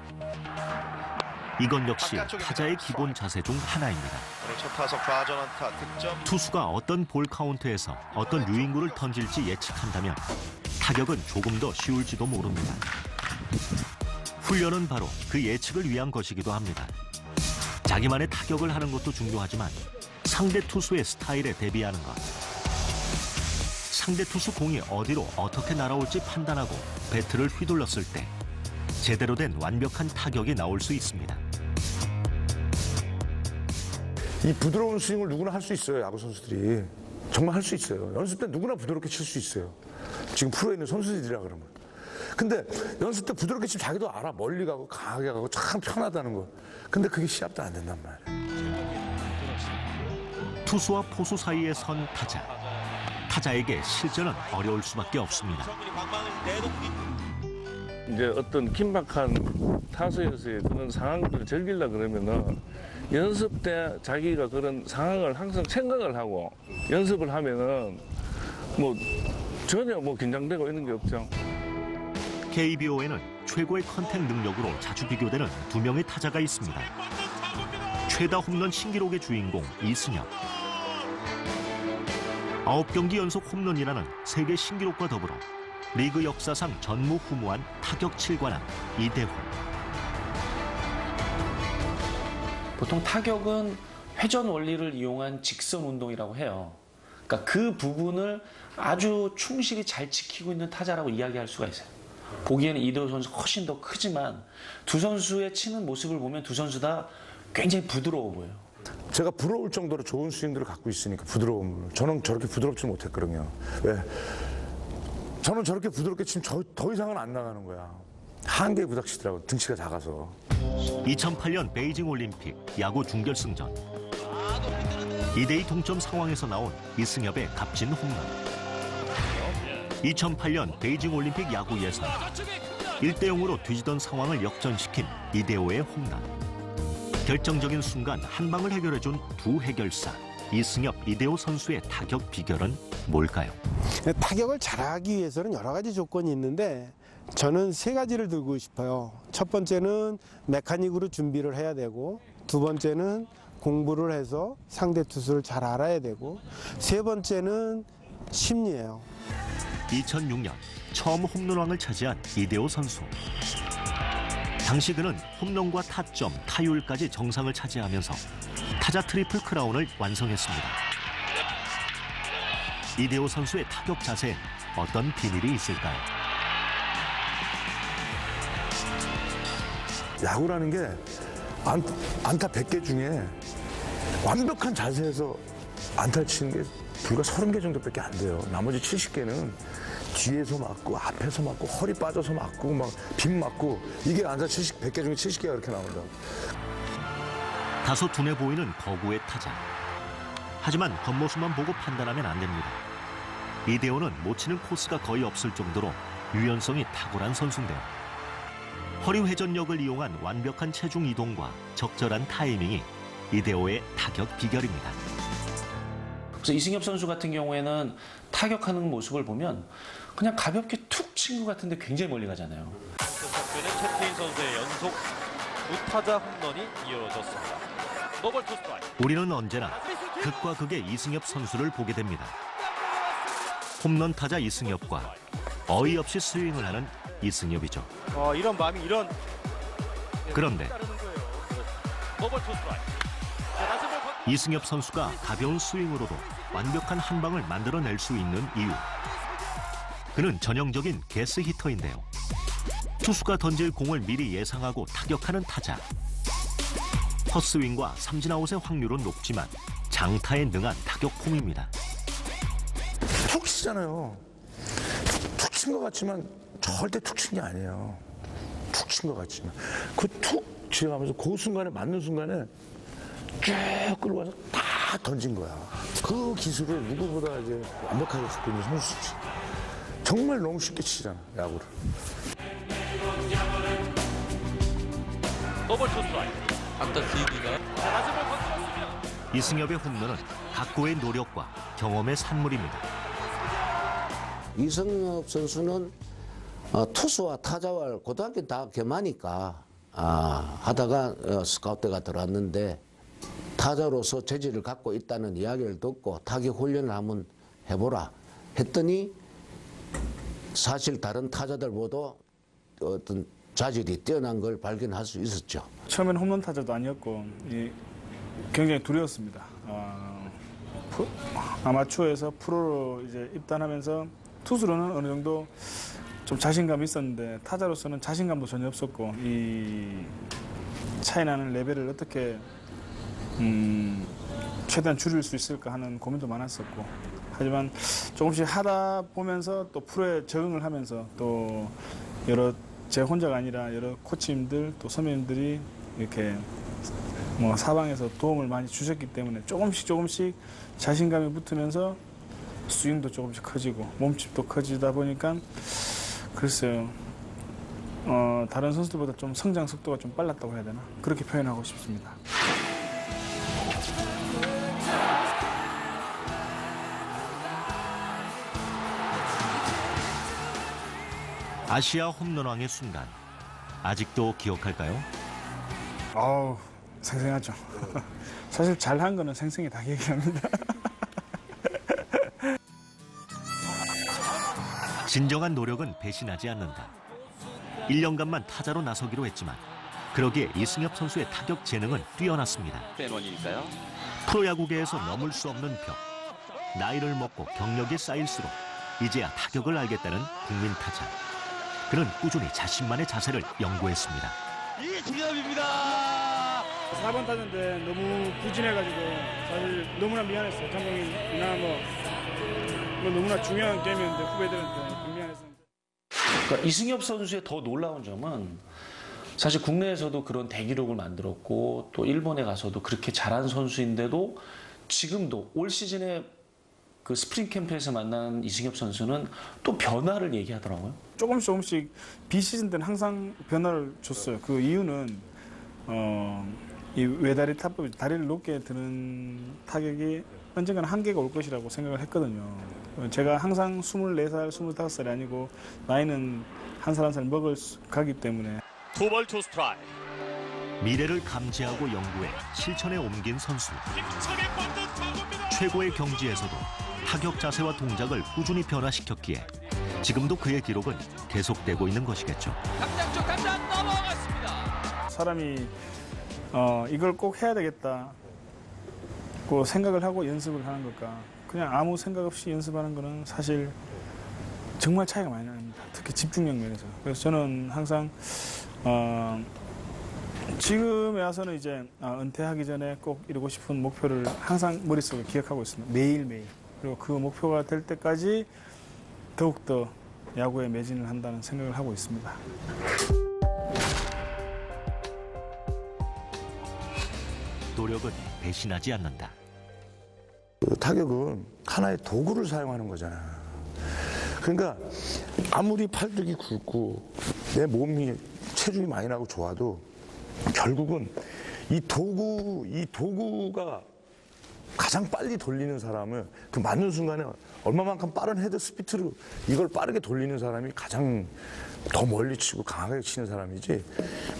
S1: 이건 역시 타자의 기본 자세 중 하나입니다.
S8: 첫 타석 좌전 안타 득점.
S1: 투수가 어떤 볼 카운트에서 어떤 유인구를 던질지 예측한다면 타격은 조금 더 쉬울지도 모릅니다. 훈련은 바로 그 예측을 위한 것이기도 합니다. 자기만의 타격을 하는 것도 중요하지만 상대 투수의 스타일에 대비하는 것. 상대 투수 공이 어디로 어떻게 날아올지 판단하고 배트를 휘둘렀을 때 제대로 된 완벽한 타격이 나올 수 있습니다.
S7: 이 부드러운 스윙을 누구나 할 수 있어요. 야구 선수들이. 정말 할 수 있어요. 연습 때 누구나 부드럽게 칠 수 있어요. 지금 프로에 있는 선수들이라 그러면. 근데 연습 때 부드럽게 치면 자기도 알아. 멀리 가고 강하게 가고 참 편하다는 거. 근데 그게 시합도 안 된단 말이에요.
S1: 투수와 포수 사이에 선 타자. 타자에게 실전은 어려울 수밖에 없습니다.
S19: 이제 어떤 긴박한 타석에서의 그런 상황들을 즐기려고 그러면은 연습 때 자기가 그런 상황을 항상 생각을 하고 연습을 하면은 뭐 전혀 뭐 긴장되고 이런 게 없죠.
S1: KBO에는 최고의 컨택 능력으로 자주 비교되는 두 명의 타자가 있습니다. 최다 홈런 신기록의 주인공 이승엽. 9경기 연속 홈런이라는 세계 신기록과 더불어 리그 역사상 전무후무한 타격 7관왕 이대호.
S10: 보통 타격은 회전 원리를 이용한 직선 운동이라고 해요. 그러니까 그 부분을 아주 충실히 잘 지키고 있는 타자라고 이야기할 수가 있어요. 보기에는 이대호 선수 훨씬 더 크지만 두 선수의 치는 모습을 보면 두 선수 다 굉장히 부드러워 보여요.
S7: 제가 부러울 정도로 좋은 스윙들을 갖고 있으니까 부드러움을. 저는 저렇게 부드럽지 못했거든요. 왜? 저는 저렇게 부드럽게 치면 더 이상은 안 나가는 거야. 한계에 부닥치더라고. 등치가 작아서.
S1: 2008년 베이징 올림픽 야구 준결승전. 2대2 동점 상황에서 나온 이승엽의 값진 홈런. 2008년 베이징 올림픽 야구 예선. 1대0으로 뒤지던 상황을 역전시킨 이대호의 홈런. 결정적인 순간 한 방을 해결해준 두 해결사. 이승엽, 이대호 선수의 타격 비결은 뭘까요?
S15: 타격을 잘하기 위해서는 여러 가지 조건이 있는데 저는 세 가지를 들고 싶어요. 첫 번째는 메카닉으로 준비를 해야 되고, 두 번째는 공부를 해서 상대 투수를 잘 알아야 되고, 세 번째는 심리예요.
S1: 2006년 처음 홈런왕을 차지한 이대호 선수. 당시 그는 홈런과 타점, 타율까지 정상을 차지하면서 타자 트리플 크라운을 완성했습니다. 이대호 선수의 타격 자세엔 어떤 비밀이 있을까요?
S7: 야구라는 게 안타 100개 중에 완벽한 자세에서 안타를 치는 게 불과 30개 정도밖에 안 돼요. 나머지 70개는 뒤에서 맞고 앞에서 맞고 허리 빠져서 맞고 막 빗 맞고 이게 안타 100개 중에 70개가 그렇게 나온다고.
S1: 다소 둔해 보이는 거구의 타자. 하지만 겉모습만 보고 판단하면 안 됩니다. 이대호는 못 치는 코스가 거의 없을 정도로 유연성이 탁월한 선수인데요. 허리 회전력을 이용한 완벽한 체중 이동과 적절한 타이밍이 이대호의 타격 비결입니다.
S10: 그래서 이승엽 선수 같은 경우에는 타격하는 모습을 보면 그냥 가볍게 툭 친 것 같은데 굉장히 멀리 가잖아요.
S13: 선수는 채태인 선수의 연속 우타자 홈런이 이어졌습니다. 노볼 투 스트라이크.
S1: 우리는 언제나 극과 극의 이승엽 선수를 보게 됩니다. 홈런 타자 이승엽과 어이없이 스윙을 하는 이승엽이죠.
S13: 이런 마음이 이런.
S1: 그런데
S13: 노볼 투 스트라이크.
S1: 이승엽 선수가 가벼운 스윙으로도 완벽한 한 방을 만들어낼 수 있는 이유. 그는 전형적인 게스 히터인데요. 투수가 던질 공을 미리 예상하고 타격하는 타자. 헛스윙과 삼진아웃의 확률은 높지만 장타에 능한 타격폼입니다.
S7: 툭 치잖아요. 툭 친 것 같지만 절대 툭 친 게 아니에요. 툭 친 것 같지만 그 툭 지나가면서 그 순간에 맞는 순간에 쭉 끌고 와서 다 던진 거야. 그 기술을 누구보다 이제 완벽하게 갖고 있는 선수지. 정말 너무 쉽게 치잖아, 야구를.
S13: 노볼 투 스트라이크.
S9: 아까 기기가
S1: 이승엽의 홈런은 각고의 노력과 경험의 산물입니다.
S20: 이승엽 선수는 투수와 타자와 고등학교 다 겸하니까 하다가 스카우트가 들어왔는데 타자로서 재질을 갖고 있다는 이야기를 듣고 타격 훈련을 한번 해보라 했더니 사실 다른 타자들보다 어떤 자질이 뛰어난 걸 발견할 수 있었죠.
S5: 처음에는 홈런 타자도 아니었고 굉장히 두려웠습니다. 아마추어에서 프로로 이제 입단하면서 투수로는 어느 정도 좀 자신감이 있었는데 타자로서는 자신감도 전혀 없었고 이 차이 나는 레벨을 어떻게 최대한 줄일 수 있을까 하는 고민도 많았었고 하지만 조금씩 하다 보면서 또 프로에 적응을 하면서 또 여러 제 혼자가 아니라 여러 코치님들 또 선배님들이 이렇게 뭐 사방에서 도움을 많이 주셨기 때문에 조금씩 자신감이 붙으면서 스윙도 조금씩 커지고 몸집도 커지다 보니까 글쎄요 다른 선수들보다 좀 성장 속도가 좀 빨랐다고 해야 되나 그렇게 표현하고 싶습니다.
S1: 아시아 홈런왕의 순간 아직도 기억할까요?
S5: 생생하죠. 사실 잘한 거는 생생히 다 기억합니다.
S1: 진정한 노력은 배신하지 않는다. 1년간만 타자로 나서기로 했지만 그러기에 이승엽 선수의 타격 재능은 뛰어났습니다.
S13: 팬원이니까요.
S1: 프로야구계에서 넘을 수 없는 벽. 나이를 먹고 경력이 쌓일수록 이제야 타격을 알겠다는 국민 타자. 그는 꾸준히 자신만의 자세를 연구했습니다.
S13: 이승엽입니다.
S5: 4번 타자인데 너무 부진해가지고 사실 너무나 미안했어요. 감독님이나 뭐 너무나 중요한 게임이었는데 후배들한테 미안했습니다.
S10: 그러니까 이승엽 선수의 더 놀라운 점은 사실 국내에서도 그런 대기록을 만들었고 또 일본에 가서도 그렇게 잘한 선수인데도 지금도 올 시즌에 그 스프링 캠프에서 만난 이승엽 선수는 또 변화를 얘기하더라고요.
S5: 조금씩 비시즌 때는 항상 변화를 줬어요. 그 이유는 이 외다리 타법이 다리를 높게 드는 타격이 언젠가는 한계가 올 것이라고 생각을 했거든요. 제가 항상 24살, 25살이 아니고 나이는 한 살 한 살 먹을 가기 때문에
S13: 투볼 투 스트라이크.
S1: 미래를 감지하고 연구해 실천에 옮긴 선수. 최고의 경지에서도 타격 자세와 동작을 꾸준히 변화시켰기에 지금도 그의 기록은 계속되고 있는 것이겠죠.
S13: 당장 쪽 당장 넘어갔습니다.
S5: 사람이 이걸 꼭 해야 되겠다 고 생각을 하고 연습을 하는 것과 그냥 아무 생각 없이 연습하는 거는 사실 정말 차이가 많이 납니다. 특히 집중력 면에서. 그래서 저는 항상 지금에 와서는 이제 은퇴하기 전에 꼭 이루고 싶은 목표를 항상 머릿속에 기억하고 있습니다. 매일매일. 그리고 그 목표가 될 때까지 더욱더 야구에 매진을 한다는 생각을 하고 있습니다.
S1: 노력은 배신하지 않는다.
S7: 그 타격은 하나의 도구를 사용하는 거잖아. 그러니까 아무리 팔뚝이 굵고 내 몸이 체중이 많이 나고 좋아도 결국은 이 도구가 가장 빨리 돌리는 사람을 그 맞는 순간에 얼마만큼 빠른 헤드 스피드로 이걸 빠르게 돌리는 사람이 가장 더 멀리 치고 강하게 치는 사람이지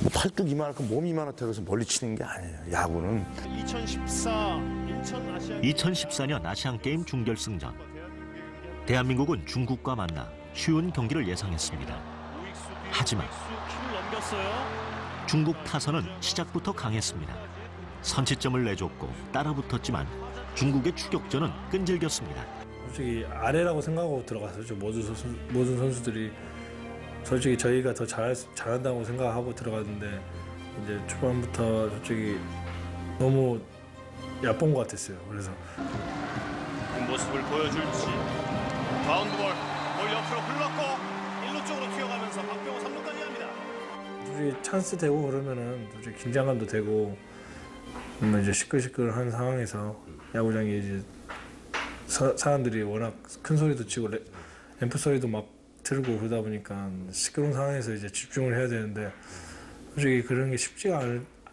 S7: 뭐 팔뚝 이만큼 몸 이만하다고 해서 멀리 치는 게 아니에요. 야구는.
S1: 2014년 아시안게임 준결승전. 대한민국은 중국과 만나 쉬운 경기를 예상했습니다. 하지만 중국 타선은 시작부터 강했습니다. 선취점을 내줬고 따라붙었지만 중국의 추격전은 끈질겼습니다.
S12: 솔직히 아래라고 생각하고 들어갔었죠. 모든 선수들이 솔직히 저희가 더 잘한다고 생각하고 들어갔는데 이제 초반부터 솔직히 너무 얕본 것 같았어요. 그래서
S11: 그 모습을 보여줄지. 바운드볼 옆으로 흘렀고 1루 쪽으로 튀어가면서 박병호 3루까지 갑니다.
S12: 솔직히 찬스 되고 그러면은 솔직히 긴장감도 되고 이제 시끌시끌한 상황에서 야구장에 이제 사람들이 워낙 큰 소리도 치고 앰프 소리도 막 들고 그러다 보니까 시끄러운 상황에서 이제 집중을 해야 되는데 솔직히 그런 게 쉽지가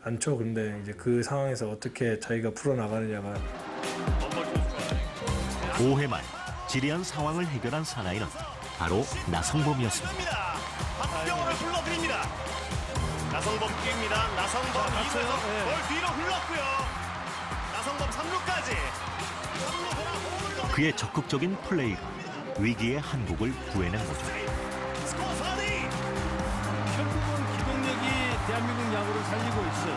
S12: 않죠. 근데 이제 그 상황에서 어떻게 자기가 풀어나가느냐가
S1: 5회 말 지리한 상황을 해결한 사나이는 바로 나성범이었습니다.
S11: 박병호를 불러드립니다. 나성범 뜁니다. 나성범 2루에서 볼 뒤로 흘렀고요. 나성범 3루까지.
S1: 그의 적극적인 플레이가 위기의 한국을 구해낸 거죠.
S11: 스코어 4대2.
S17: 결국은 기동력이 대한민국 야구를 살리고 있어요.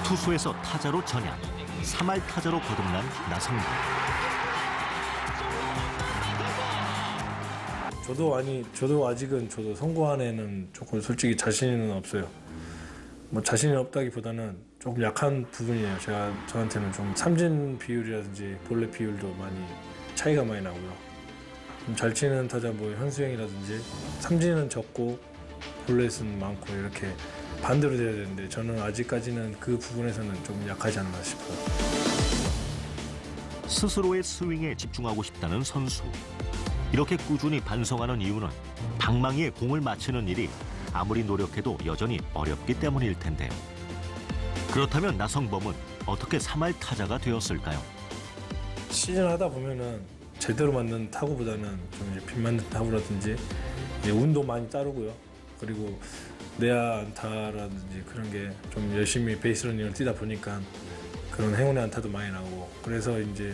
S1: 투수에서 타자로 전향, 3할 타자로 거듭난 나성범.
S12: 저도 아직은 선구안에는 조금 솔직히 자신은 없어요. 뭐 자신이 없다기보다는 조금 약한 부분이에요. 저한테는 좀 삼진 비율이라든지 볼넷 비율도 많이 차이가 많이 나고요. 좀 잘 치는 타자 뭐 현수형이라든지 삼진은 적고 볼넷은 많고 이렇게 반대로 돼야 되는데 저는 아직까지는 그 부분에서는 좀 약하지 않나 싶어요.
S1: 스스로의 스윙에 집중하고 싶다는 선수. 이렇게 꾸준히 반성하는 이유는 방망이에 공을 맞추는 일이 아무리 노력해도 여전히 어렵기 때문일 텐데요. 그렇다면 나성범은 어떻게 3할 타자가 되었을까요?
S12: 시즌 하다 보면은 제대로 맞는 타구보다는 좀 이제 빗 맞는 타구라든지 이제 운도 많이 따르고요. 그리고 내야 안타라든지 그런 게 좀 열심히 베이스러닝을 뛰다 보니까 그런 행운의 안타도 많이 나오고 그래서 이제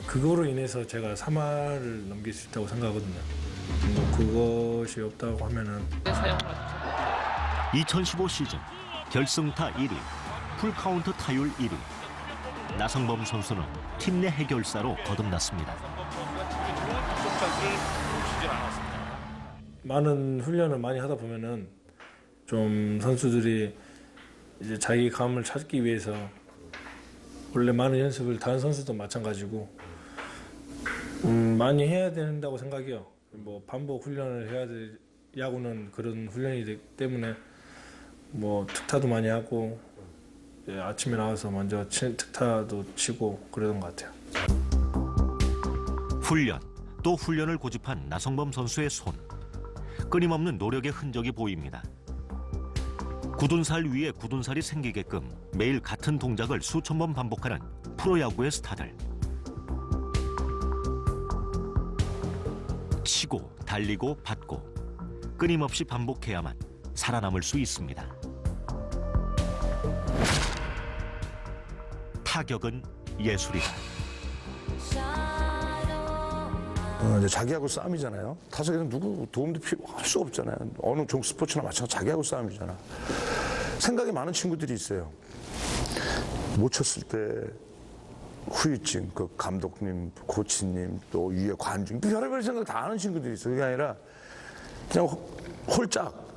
S12: 그거로 인해서 제가 3할을 넘길 수 있다고 생각하거든요. 뭐 그것이 없다고 하면은
S1: 2015 시즌 결승타 1위, 풀카운트 타율 1위. 나성범 선수는 팀 내 해결사로 거듭났습니다.
S12: 많은 훈련을 많이 하다 보면은 좀 선수들이 이제 자기 감을 찾기 위해서 원래 많은 연습을 다른 선수도 마찬가지고 많이 해야 된다고 생각해요. 뭐 반복 훈련을 해야 돼. 야구는 그런 훈련이기 때문에 뭐 특타도 많이 하고 아침에 나와서 먼저 특타도 치고 그러던 것 같아요.
S1: 훈련, 또 훈련을 고집한 나성범 선수의 손. 끊임없는 노력의 흔적이 보입니다. 굳은 살 위에 굳은 살이 생기게끔 매일 같은 동작을 수천 번 반복하는 프로야구의 스타들. 치고, 달리고, 받고 끊임없이 반복해야만 살아남을 수 있습니다. 타격은 예술이다.
S7: 이제 자기하고 싸움이잖아요. 타석에서 누구 도움도 필요할 수 없잖아요. 어느 종 스포츠나 마찬가지 자기하고 싸움이잖아. 생각이 많은 친구들이 있어요. 못 쳤을 때 후유증, 그 감독님, 코치님, 또 위에 관중, 별의별 생각 다 하는 친구들이 있어요. 그게 아니라 그냥 홀짝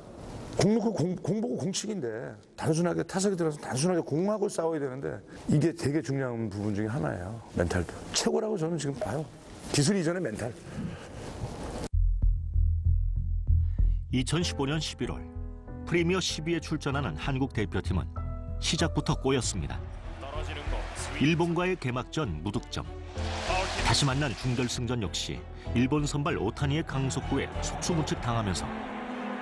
S7: 공 놓고 공 보고 공치기인데 단순하게 타석에 들어가서 단순하게 공하고 싸워야 되는데 이게 되게 중요한 부분 중에 하나예요. 멘탈도 최고라고 저는 지금 봐요. 기술 이전의 멘탈.
S1: 2015년 11월 프리미어 12에 출전하는 한국 대표팀은 시작부터 꼬였습니다. 일본과의 개막전 무득점. 다시 만난 중결승전 역시 일본 선발 오타니의 강속구에 속수무책 당하면서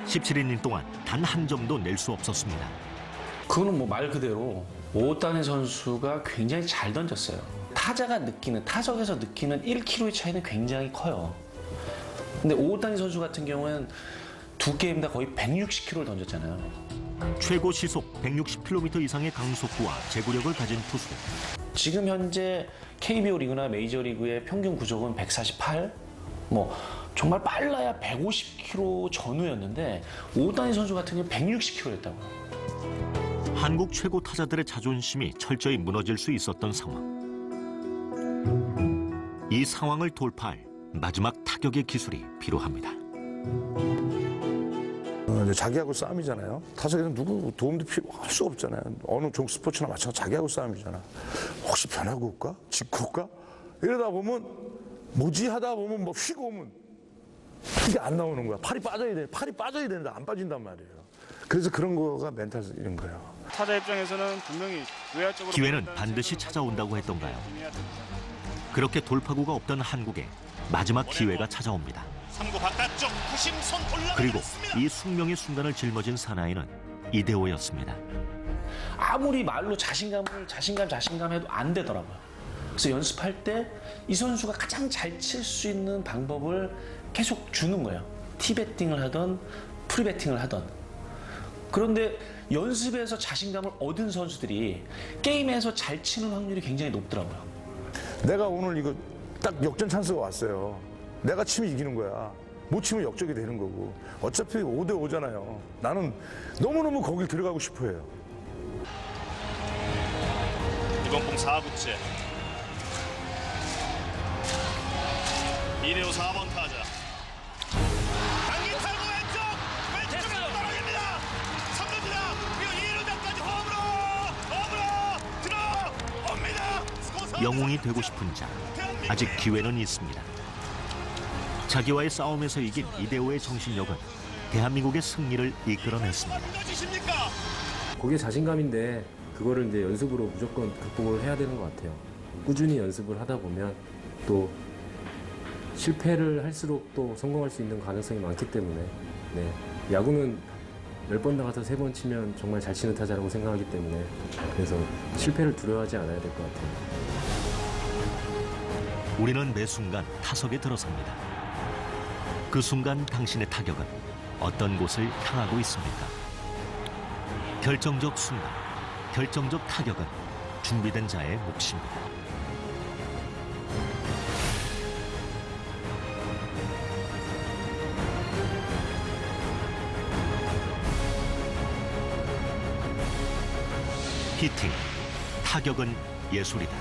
S1: 17이닝 동안 단 한 점도 낼 수 없었습니다.
S10: 그거는 뭐 말 그대로 오타니 선수가 굉장히 잘 던졌어요. 타자가 느끼는, 타석에서 느끼는 1km의 차이는 굉장히 커요. 근데 오타니 선수 같은 경우는 두 게임 다 거의 160km를 던졌잖아요.
S1: 최고 시속 160km 이상의 강속구와 제구력을 가진 투수.
S10: 지금 현재 KBO 리그나 메이저리그의 평균 구속은 148, 뭐 정말 빨라야 150km 전후였는데 오타니 선수 같은 경우는 160km였다고요.
S1: 한국 최고 타자들의 자존심이 철저히 무너질 수 있었던 상황. 이 상황을 돌파할 마지막 타격의 기술이 필요합니다.
S7: 이제 자기하고 싸움이잖아요. 타석에서 누구 도움도 필요할 수 없잖아요. 어느 종 스포츠나 마찬가지 자기하고 싸움이잖아. 혹시 변하고 올까? 짚고 올까? 이러다 보면 뭐지 하다 보면 뭐 휘고 오면 이게 안 나오는 거야. 팔이 빠져야 되는데 안 빠진단 말이에요. 그래서 그런 거가 멘탈인 거예요.
S5: 타자 입장에서는 분명히 외야 쪽으로
S1: 기회는 반드시 찾아온다고 했던가요? 그렇게 돌파구가 없던 한국에 마지막 기회가 찾아옵니다.
S11: 3구 바깥쪽 구심손 올라가.
S1: 그리고 이 숙명의 순간을 짊어진 사나이는 이대호였습니다.
S10: 아무리 말로 자신감 해도 안 되더라고요. 그래서 연습할 때 이 선수가 가장 잘 칠 수 있는 방법을 계속 주는 거예요. 티배팅을 하던 프리배팅을 하던. 그런데 연습에서 자신감을 얻은 선수들이 게임에서 잘 치는 확률이 굉장히 높더라고요.
S7: 내가 오늘 이거 딱 역전 찬스가 왔어요. 내가 치면 이기는 거야. 못 치면 역적이 되는 거고. 어차피 5대5잖아요. 나는 너무너무 거길 들어가고 싶어 해요.
S11: 이번 공 4구째. 이대호 4번 타자. 당기 타고 왼쪽으로 떨어집니다. 3루입니다. 그리고 2루자까지 홈으로 들어옵니다.
S1: 영웅이 되고 싶은 자, 아직 기회는 있습니다. 자기와의 싸움에서 이긴 이대호의 정신력은 대한민국의 승리를 이끌어냈습니다.
S14: 그게 자신감인데 그거를 이제 연습으로 무조건 극복을 해야 되는 것 같아요. 꾸준히 연습을 하다 보면 또 실패를 할수록 또 성공할 수 있는 가능성이 많기 때문에 네. 야구는 10번 나가서 3번 치면 정말 잘 치는 타자라고 생각하기 때문에 그래서 실패를 두려워하지 않아야 될 것 같아요.
S1: 우리는 매 순간 타석에 들어섭니다. 그 순간 당신의 타격은 어떤 곳을 향하고 있습니까? 결정적 순간, 결정적 타격은 준비된 자의 몫입니다. 히팅, 타격은 예술이다.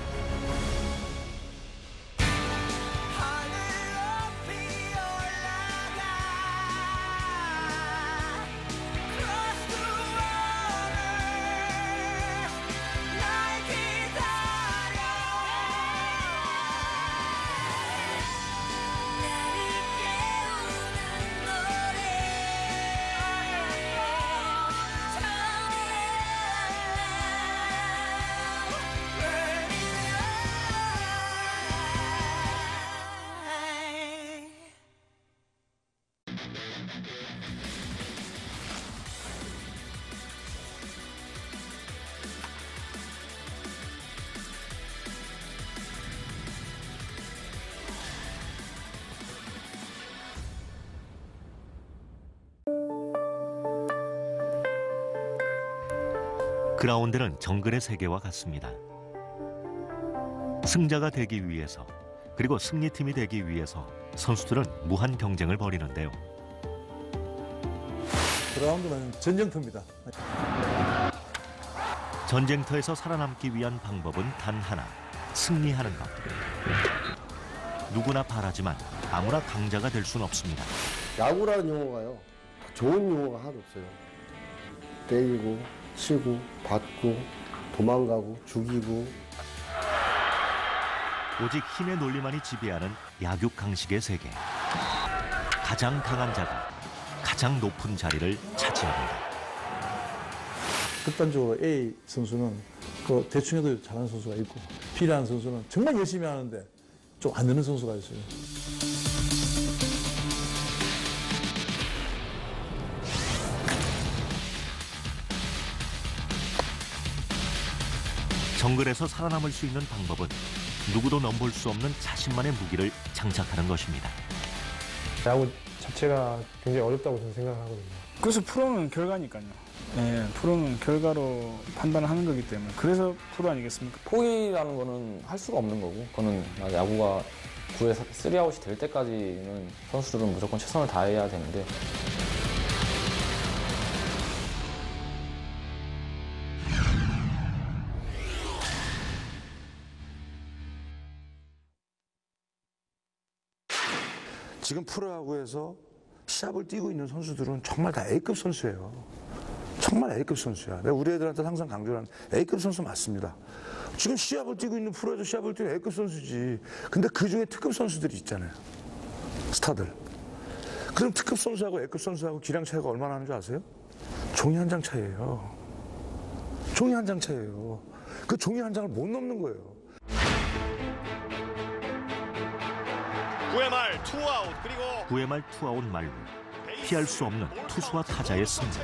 S1: 그라운드는 정글의 세계와 같습니다. 승자가 되기 위해서 그리고 승리팀이 되기 위해서 선수들은 무한 경쟁을 벌이는데요.
S2: 그라운드는 전쟁터입니다.
S1: 전쟁터에서 살아남기 위한 방법은 단 하나, 승리하는 것. 누구나 바라지만 아무나 강자가 될 수는 없습니다.
S3: 야구라는 용어가요. 좋은 용어가 하나도 없어요. 때리고, 치고, 받고, 도망가고, 죽이고.
S1: 오직 힘의 논리만이 지배하는 야구 강식의 세계. 가장 강한 자가 가장 높은 자리를 차지합니다.
S2: 극단적으로 A 선수는 그 대충 해도 잘하는 선수가 있고 B라는 선수는 정말 열심히 하는데 좀 안 되는 선수가 있어요.
S1: 정글에서 살아남을 수 있는 방법은 누구도 넘볼 수 없는 자신만의 무기를 장착하는 것입니다.
S4: 야구 자체가 굉장히 어렵다고 저는 생각하거든요.
S5: 그래서 프로는 결과니까요. 네, 프로는 결과로 판단을 하는 거기 때문에 그래서 프로 아니겠습니까?
S6: 포기라는 거는 할 수가 없는 거고, 그거는 야구가 9회 3아웃이 될 때까지는 선수들은 무조건 최선을 다해야 되는데,
S7: 지금 프로야구에서 시합을 뛰고 있는 선수들은 정말 다 A급 선수예요. 정말 A급 선수야. 내가 우리 애들한테 항상 강조하는 A급 선수 맞습니다. 지금 시합을 뛰고 있는 프로에서 시합을 뛰는 A급 선수지. 근데 그 중에 특급 선수들이 있잖아요. 스타들. 그럼 특급 선수하고 A급 선수하고 기량 차이가 얼마나 하는 줄 아세요? 종이 한 장 차이예요. 종이 한 장 차이예요. 그 종이 한 장을 못 넘는 거예요.
S11: 9회 말 투아웃 그리고
S1: 9회 말 투아웃 말로 피할 수 없는 투수와 타자의 승부.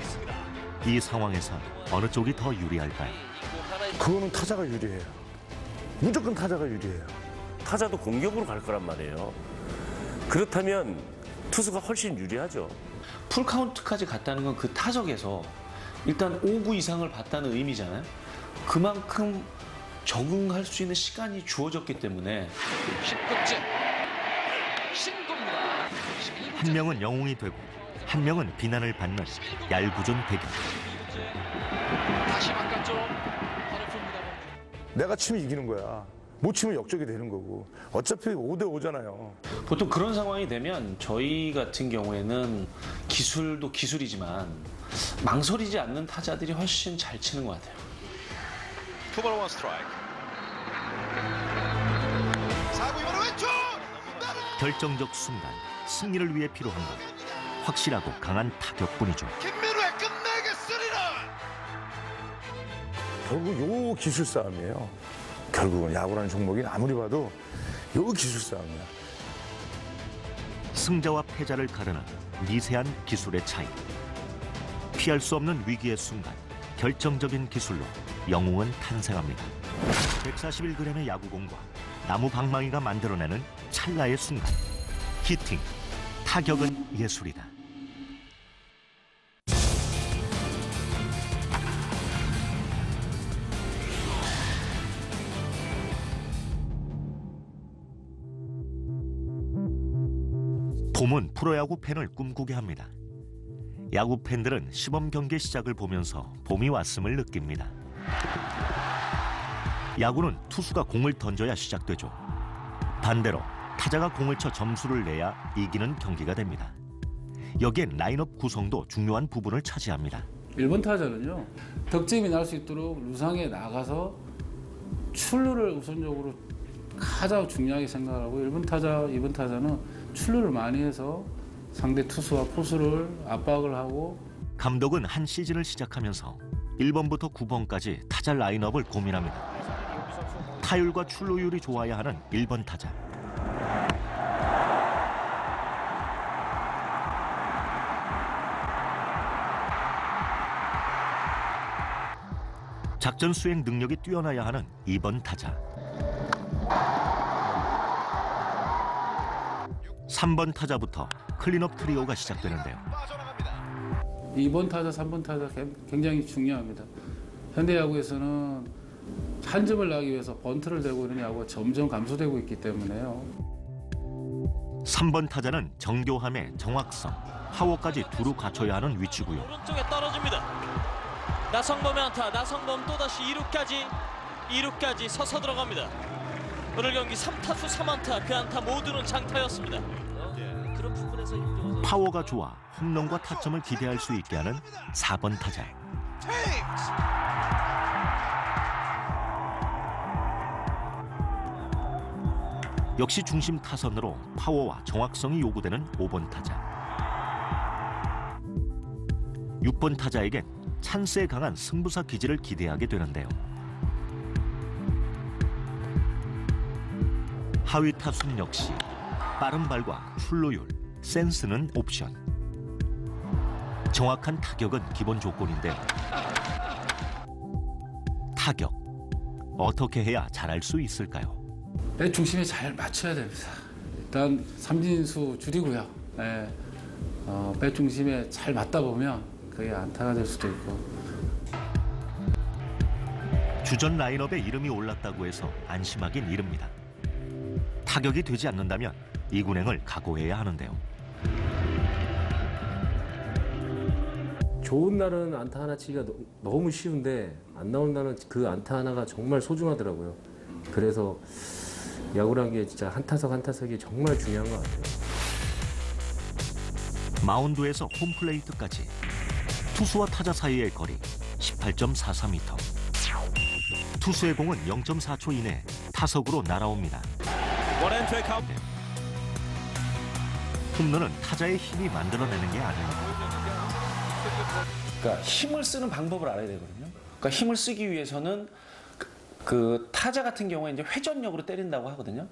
S1: 이 상황에서 어느 쪽이 더 유리할까요?
S7: 그거는 타자가 유리해요. 무조건 타자가 유리해요.
S9: 타자도 공격으로 갈 거란 말이에요. 그렇다면 투수가 훨씬 유리하죠.
S10: 풀카운트까지 갔다는 건 그 타석에서 일단 5구 이상을 봤다는 의미잖아요. 그만큼 적응할 수 있는 시간이 주어졌기 때문에
S13: 10분째 신고입니다.
S1: 한 명은 영웅이 되고 한 명은 비난을 받는 얄궂은 대결.
S13: 다시 바깥쪽
S7: 내가 치면 이기는 거야. 못 치면 역적이 되는 거고. 어차피 5대5잖아요.
S10: 보통 그런 상황이 되면 저희 같은 경우에는 기술도 기술이지만 망설이지 않는 타자들이 훨씬 잘 치는 것 같아요.
S11: 투볼 원 스트라이크. 4구 2번 왼쪽.
S1: 결정적 순간 승리를 위해 필요한 건 확실하고 강한 타격뿐이죠.
S11: 김민우의 끝내겠으리라.
S7: 결국 요 기술 싸움이에요. 결국은 야구라는 종목이 아무리 봐도 요 기술 싸움이야.
S1: 승자와 패자를 가르는 미세한 기술의 차이. 피할 수 없는 위기의 순간 결정적인 기술로 영웅은 탄생합니다. 141g의 야구공과 나무 방망이가 만들어내는 찰나의 순간. 히팅, 타격은 예술이다. 봄은 프로야구 팬을 꿈꾸게 합니다. 야구 팬들은 시범 경기 시작을 보면서 봄이 왔음을 느낍니다. 야구는 투수가 공을 던져야 시작되죠. 반대로 타자가 공을 쳐 점수를 내야 이기는 경기가 됩니다. 여기엔 라인업 구성도 중요한 부분을 차지합니다.
S12: 1번 타자는요, 득점이 날 수 있도록 루상에 나가서 출루를 우선적으로 가장 중요하게 생각하고 1번 타자, 2번 타자는 출루를 많이 해서 상대 투수와 포수를 압박을 하고.
S1: 감독은 한 시즌을 시작하면서 1번부터 9번까지 타자 라인업을 고민합니다. 타율과 출루율이 좋아야 하는 1번 타자. 작전 수행 능력이 뛰어나야 하는 2번 타자. 3번 타자부터 클린업 트리오가 시작되는데요.
S12: 2번 타자, 3번 타자 굉장히 중요합니다. 현대야구에서는 한 점을 나기 위해서 번트를 대고 있는 야구가 점점 감소되고 있기 때문에요.
S1: 3번 타자는 정교함의 정확성, 파워까지 두루 갖춰야 하는 위치고요.
S13: 오른쪽에 떨어집니다. 나성범의 안타, 나성범 또다시 2루까지 서서 들어갑니다. 오늘 경기 3타수 3안타, 그 안타 모두는 장타였습니다. 그런 부분에서 힘들어서
S1: 파워가 좋아 홈런과 타점을 기대할 수 있게 하는 4번 타자. 역시 중심 타선으로 파워와 정확성이 요구되는 5번 타자. 6번 타자에겐 찬스에 강한 승부사 기질을 기대하게 되는데요. 하위 타순 역시 빠른 발과 출루율, 센스는 옵션. 정확한 타격은 기본 조건인데요. 타격, 어떻게 해야 잘할 수 있을까요?
S12: 배 중심에 잘 맞춰야 됩니다. 일단 삼진수 줄이고요. 네. 배 중심에 잘 맞다 보면 그게 안타가 될 수도 있고.
S1: 주전 라인업에 이름이 올랐다고 해서 안심하긴 이릅니다. 타격이 되지 않는다면 이군행을 각오해야 하는데요.
S14: 좋은 날은 안타 하나 치기가 너무 쉬운데 안 나오는 날은 그 안타 하나가 정말 소중하더라고요. 그래서 야구란 게 진짜 한 타석 한 타석이 정말 중요한 것 같아요.
S1: 마운드에서 홈플레이트까지 투수와 타자 사이의 거리 18.44m. 투수의 공은 0.4초 이내 타석으로 날아옵니다.
S11: 원앤투의 카운트.
S1: 홈런은 타자의 힘이 만들어내는 게 아닙니다.
S10: 그러니까 힘을 쓰는 방법을 알아야 되거든요. 그러니까 힘을 쓰기 위해서는 그 타자 같은 경우에 이제 회전력으로 때린다고 하거든요.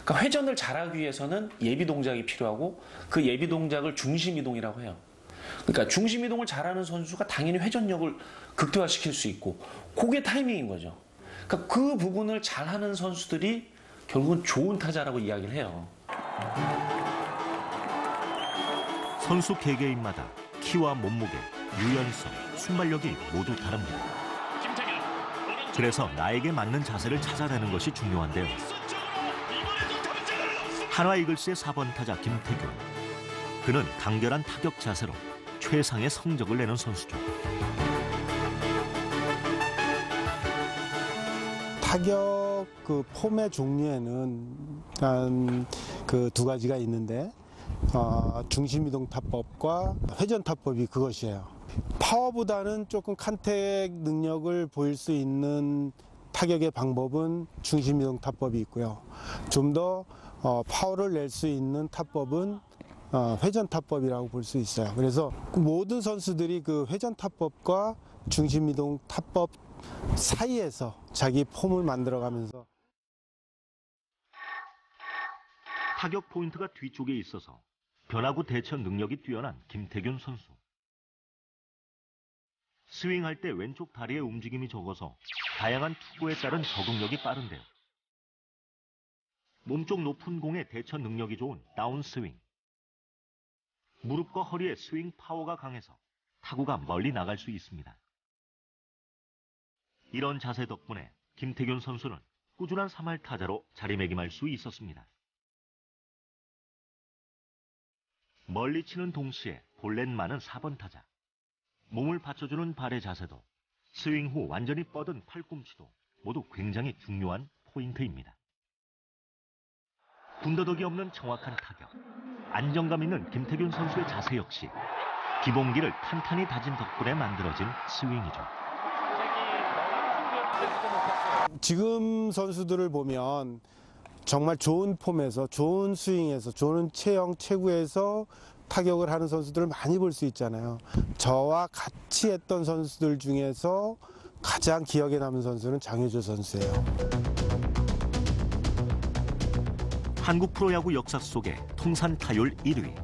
S10: 그러니까 회전을 잘하기 위해서는 예비 동작이 필요하고 그 예비 동작을 중심 이동이라고 해요. 그러니까 중심 이동을 잘하는 선수가 당연히 회전력을 극대화시킬 수 있고 그게 타이밍인 거죠. 그러니까 그 부분을 잘하는 선수들이 결국은 좋은 타자라고 이야기를 해요.
S1: 선수 개개인마다 키와 몸무게, 유연성, 순발력이 모두 다릅니다. 그래서 나에게 맞는 자세를 찾아내는 것이 중요한데요. 한화 이글스의 4번 타자 김태균. 그는 간결한 타격 자세로 최상의 성적을 내는 선수죠.
S15: 타격 그 폼의 종류에는 한 그 두 가지가 있는데 중심이동 타법과 회전 타법이 그것이에요. 파워보다는 조금 컨택 능력을 보일 수 있는 타격의 방법은 중심이동 타법이 있고요. 좀 더 파워를 낼 수 있는 타법은 회전 타법이라고 볼 수 있어요. 그래서 모든 선수들이 그 회전 타법과 중심이동 타법 사이에서 자기 폼을 만들어가면서
S1: 타격 포인트가 뒤쪽에 있어서 변화구 대처 능력이 뛰어난 김태균 선수. 스윙할 때 왼쪽 다리의 움직임이 적어서 다양한 투구에 따른 적응력이 빠른데요. 몸쪽 높은 공에 대처 능력이 좋은 다운스윙. 무릎과 허리의 스윙 파워가 강해서 타구가 멀리 나갈 수 있습니다. 이런 자세 덕분에 김태균 선수는 꾸준한 3할 타자로 자리매김할 수 있었습니다. 멀리 치는 동시에 볼넷 많은 4번 타자. 몸을 받쳐주는 발의 자세도 스윙 후 완전히 뻗은 팔꿈치도 모두 굉장히 중요한 포인트입니다. 군더더기 없는 정확한 타격, 안정감 있는 김태균 선수의 자세 역시 기본기를 탄탄히 다진 덕분에 만들어진 스윙이죠.
S15: 지금 선수들을 보면 정말 좋은 폼에서 좋은 스윙에서 좋은 체형 체구에서 타격을 하는 선수들을 많이 볼 수 있잖아요. 저와 같이 했던 선수들 중에서 가장 기억에 남는 선수는 장효조 선수예요.
S1: 한국 프로야구 역사 속에 통산 타율 1위.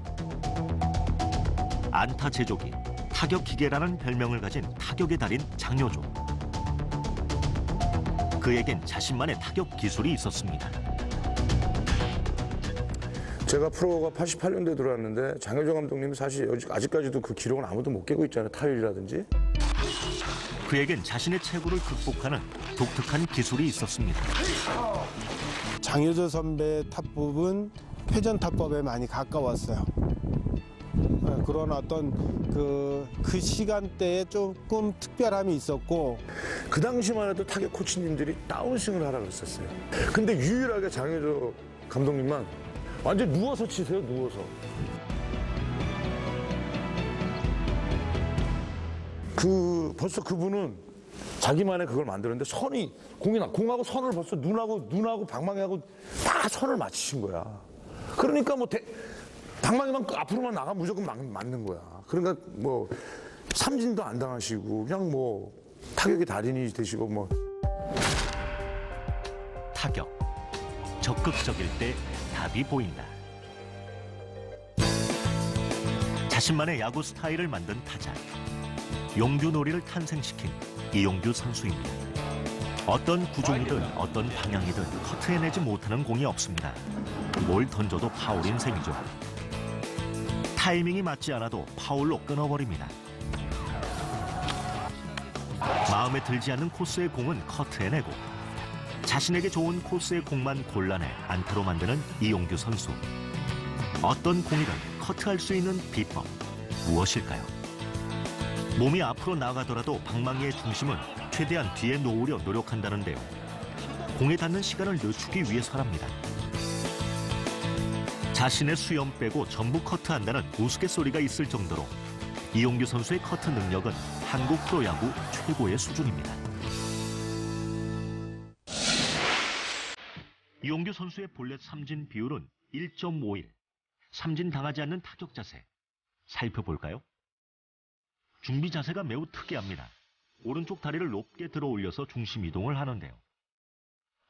S1: 안타 제조기, 타격 기계라는 별명을 가진 타격의 달인 장효조. 그에겐 자신만의 타격 기술이 있었습니다.
S7: 제가 프로가 88년도에 들어왔는데 장효조 감독님이 사실 아직까지도 그 기록은 아무도 못 깨고 있잖아요. 타율이라든지.
S1: 그에겐 자신의 체구를 극복하는 독특한 기술이 있었습니다.
S15: 장효조 선배의 타법은 회전 타법에 많이 가까웠어요. 그런 어떤 그 시간대에 조금 특별함이 있었고
S7: 그 당시만 해도 타격 코치님들이 다운스윙을 하라고 했었어요. 근데 유일하게 장효조 감독님만 완전 누워서 치세요, 누워서. 벌써 그분은 자기만의 그걸 만들었는데 선이 공하고 선을 벌써 눈하고 방망이하고 다 선을 맞추신 거야. 그러니까 뭐 방망이만 앞으로만 나가 무조건 맞는 거야. 그러니까 뭐 삼진도 안 당하시고 그냥 뭐 타격의 달인이 되시고 뭐.
S1: 타격. 적극적일 때 답이 보인다. 자신만의 야구 스타일을 만든 타자. 용규놀이를 탄생시킨 이용규 선수입니다. 어떤 구종이든 어떤 방향이든 커트해내지 못하는 공이 없습니다. 뭘 던져도 파울인 셈이죠. 타이밍이 맞지 않아도 파울로 끊어버립니다. 마음에 들지 않는 코스의 공은 커트해내고 자신에게 좋은 코스의 공만 골라내 안타로 만드는 이용규 선수. 어떤 공이든 커트할 수 있는 비법 무엇일까요? 몸이 앞으로 나가더라도 방망이의 중심은 최대한 뒤에 놓으려 노력한다는데요. 공에 닿는 시간을 늦추기 위해서랍니다. 자신의 수염 빼고 전부 커트한다는 우스갯소리가 있을 정도로 이용규 선수의 커트 능력은 한국 프로야구 최고의 수준입니다. 이용규 선수의 볼넷 삼진 비율은 1.51. 삼진 당하지 않는 타격 자세. 살펴볼까요? 준비 자세가 매우 특이합니다. 오른쪽 다리를 높게 들어 올려서 중심 이동을 하는데요.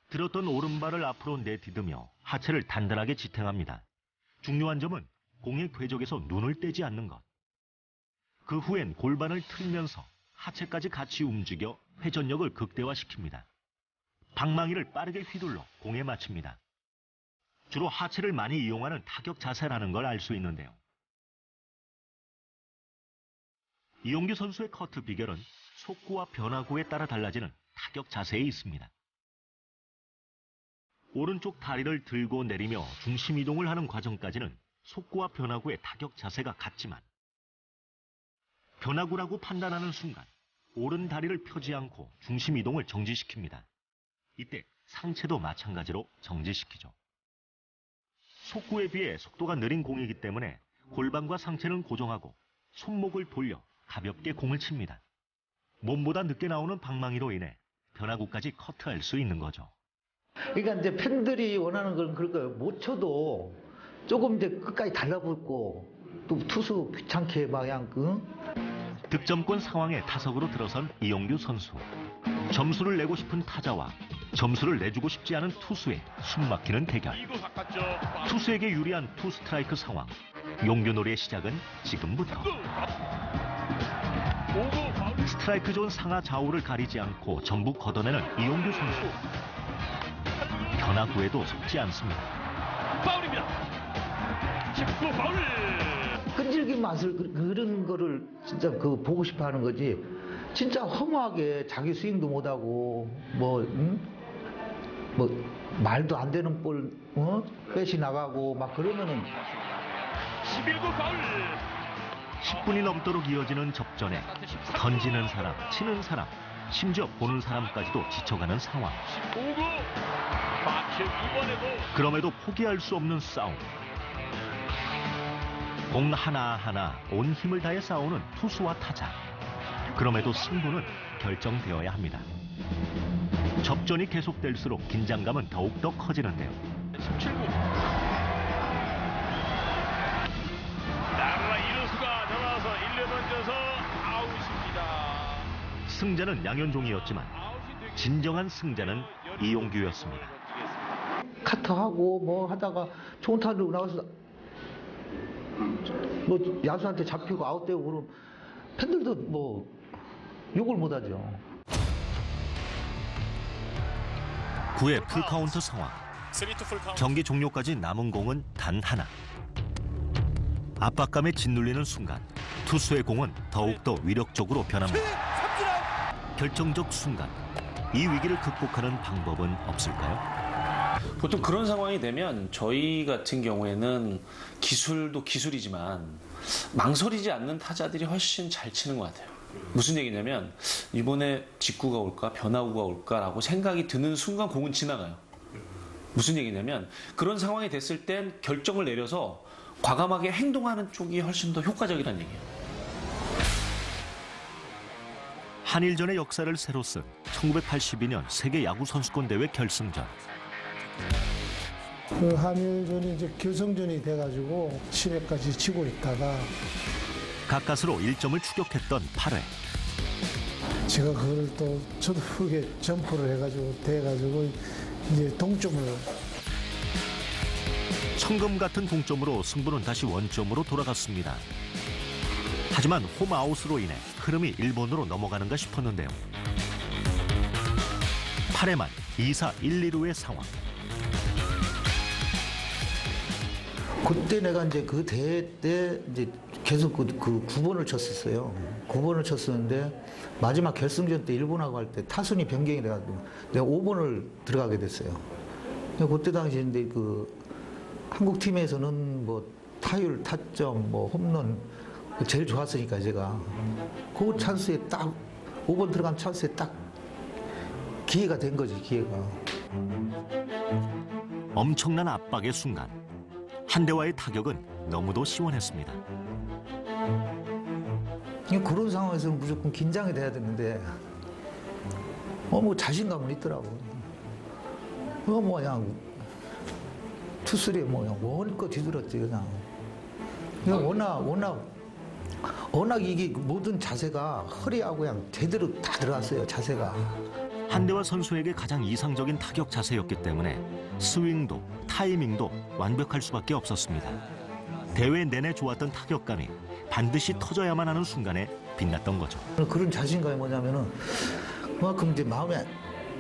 S1: 들었던 오른발을 앞으로 내디디며 하체를 단단하게 지탱합니다. 중요한 점은 공의 궤적에서 눈을 떼지 않는 것. 그 후엔 골반을 틀면서 하체까지 같이 움직여 회전력을 극대화시킵니다. 방망이를 빠르게 휘둘러 공에 맞춥니다. 주로 하체를 많이 이용하는 타격 자세라는 걸 알 수 있는데요. 이용규 선수의 커트 비결은 속구와 변화구에 따라 달라지는 타격 자세에 있습니다. 오른쪽 다리를 들고 내리며 중심 이동을 하는 과정까지는 속구와 변화구의 타격 자세가 같지만 변화구라고 판단하는 순간 오른 다리를 펴지 않고 중심 이동을 정지시킵니다. 이때 상체도 마찬가지로 정지시키죠. 속구에 비해 속도가 느린 공이기 때문에 골반과 상체는 고정하고 손목을 돌려 가볍게 공을 칩니다. 몸보다 늦게 나오는 방망이로 인해 변화구까지 커트할 수 있는 거죠.
S18: 그러니까 이제 팬들이 원하는 건 그럴 거예요. 못 쳐도 조금 이제 끝까지 달라붙고 또 투수 귀찮게 막 그냥
S1: 득점권 상황에 타석으로 들어선 이용규 선수. 점수를 내고 싶은 타자와 점수를 내주고 싶지 않은 투수의 숨막히는 대결. 투수에게 유리한 투 스트라이크 상황. 용규놀이의 시작은 지금부터. 스트라이크 존 상하 좌우를 가리지 않고 전부 걷어내는 이용규 선수. 변화구에도 속지 않습니다.
S11: 파울입니다. 19 파울.
S18: 끈질긴 맛을 그런 거를 진짜 보고 싶어 하는 거지. 진짜 허무하게 자기 스윙도 못하고 뭐 말도 안 되는 볼 빼시 나가고 막 그러면은
S11: 11구 파울.
S1: 10분이 넘도록 이어지는 접전에 던지는 사람, 치는 사람, 심지어 보는 사람까지도 지쳐가는 상황.
S11: 15구. 마치 이번에도
S1: 그럼에도 포기할 수 없는 싸움. 공 하나하나 온 힘을 다해 싸우는 투수와 타자. 그럼에도 승부는 결정되어야 합니다. 접전이 계속될수록 긴장감은 더욱더 커지는데요.
S11: 17구. 나라 이루수가 나와서 1루 던져서 아웃입니다.
S1: 승자는 양현종이었지만 진정한 승자는 이용규였습니다.
S18: 카트하고 뭐 하다가 좋은 타로 나와서 뭐 야수한테 잡히고 아웃되고 그러면 팬들도 뭐 욕을 못하죠.
S1: 9회 풀카운트 상황. 경기 종료까지 남은 공은 단 하나. 압박감에 짓눌리는 순간 투수의 공은 더욱더 위력적으로 변합니다. 결정적 순간 이 위기를 극복하는 방법은 없을까요?
S10: 보통 그런 상황이 되면 저희 같은 경우에는 기술도 기술이지만 망설이지 않는 타자들이 훨씬 잘 치는 것 같아요. 무슨 얘기냐면 이번에 직구가 올까 변화구가 올까라고 생각이 드는 순간 공은 지나가요. 무슨 얘기냐면 그런 상황이 됐을 땐 결정을 내려서 과감하게 행동하는 쪽이 훨씬 더 효과적이라는 얘기예요.
S1: 한일전의 역사를 새로 쓴 1982년 세계 야구 선수권 대회 결승전.
S2: 그 한일전이 이제 결승전이 돼가지고 7회까지 치고 있다가
S1: 가까스로 1점을 추격했던 8회.
S2: 제가 그걸 또 저도 모르게 점프를 돼가지고 이제 동점을.
S1: 천금 같은 동점으로 승부는 다시 원점으로 돌아갔습니다. 하지만 홈아웃으로 인해 흐름이 일본으로 넘어가는가 싶었는데요. 8회 말 2사 1, 2루의 상황.
S18: 그때 내가 이제 그 대회 때 이제 계속 그 9번을 쳤었어요. 9번을 쳤었는데 마지막 결승전 때 일본하고 할 때 타순이 변경이 돼가지고 내가 5번을 들어가게 됐어요. 그때 당시에 이제 그 한국 팀에서는 뭐 타율, 타점, 뭐 홈런 제일 좋았으니까 제가 그 찬스에 딱 5번 들어간 찬스에 딱 기회가 된 거지, 기회가.
S1: 엄청난 압박의 순간. 한대와의 타격은 너무도 시원했습니다.
S18: 그런 상황에서는 무조건 긴장이 돼야 되는데 뭐 자신감은 있더라고. 뭐 그냥 투수리 뭐 그냥 원껏 뒤들었지 그냥. 워낙 이게 모든 자세가 허리하고 그냥 제대로 다 들어갔어요, 자세가.
S1: 한대와 선수에게 가장 이상적인 타격 자세였기 때문에 스윙도 타이밍도 완벽할 수밖에 없었습니다. 대회 내내 좋았던 타격감이 반드시 터져야만 하는 순간에 빛났던 거죠.
S18: 그런 자신감이 뭐냐면은 그만큼 이제 마음에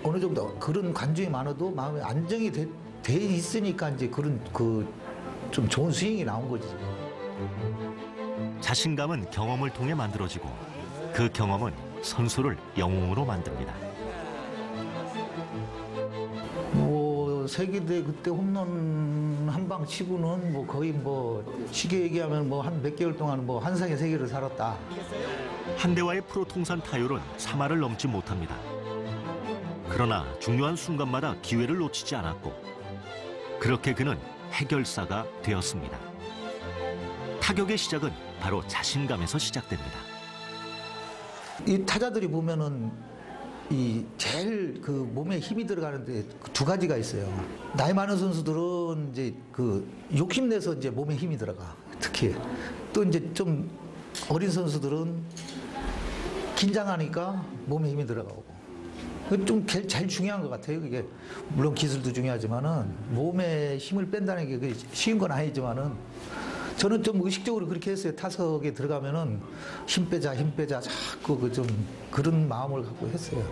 S18: 어느 정도 그런 관중이 많아도 마음에 안정이 돼 있으니까 이제 그런 좀 좋은 스윙이 나온 거지.
S1: 자신감은 경험을 통해 만들어지고 그 경험은 선수를 영웅으로 만듭니다.
S18: 뭐 세계대 그때 홈런 한 방 치고는 뭐 거의 뭐 쉽게 얘기하면 뭐 한 몇 개월 동안 뭐 환상의 세계를 살았다.
S1: 한대와의 프로 통산 타율은 3할을 넘지 못합니다. 그러나 중요한 순간마다 기회를 놓치지 않았고 그렇게 그는 해결사가 되었습니다. 타격의 시작은 바로 자신감에서 시작됩니다.
S18: 이 타자들이 보면은 이 제일 그 몸에 힘이 들어가는데 두 가지가 있어요. 나이 많은 선수들은 이제 그 욕심내서 이제 몸에 힘이 들어가. 특히 또 이제 좀 어린 선수들은 긴장하니까 몸에 힘이 들어가고. 좀 제일 중요한 것 같아요. 그게 물론 기술도 중요하지만은 몸에 힘을 뺀다는 게 쉬운 건 아니지만은 저는 좀 의식적으로 그렇게 했어요. 타석에 들어가면은 힘 빼자 자꾸 좀 그런 마음을 갖고 했어요.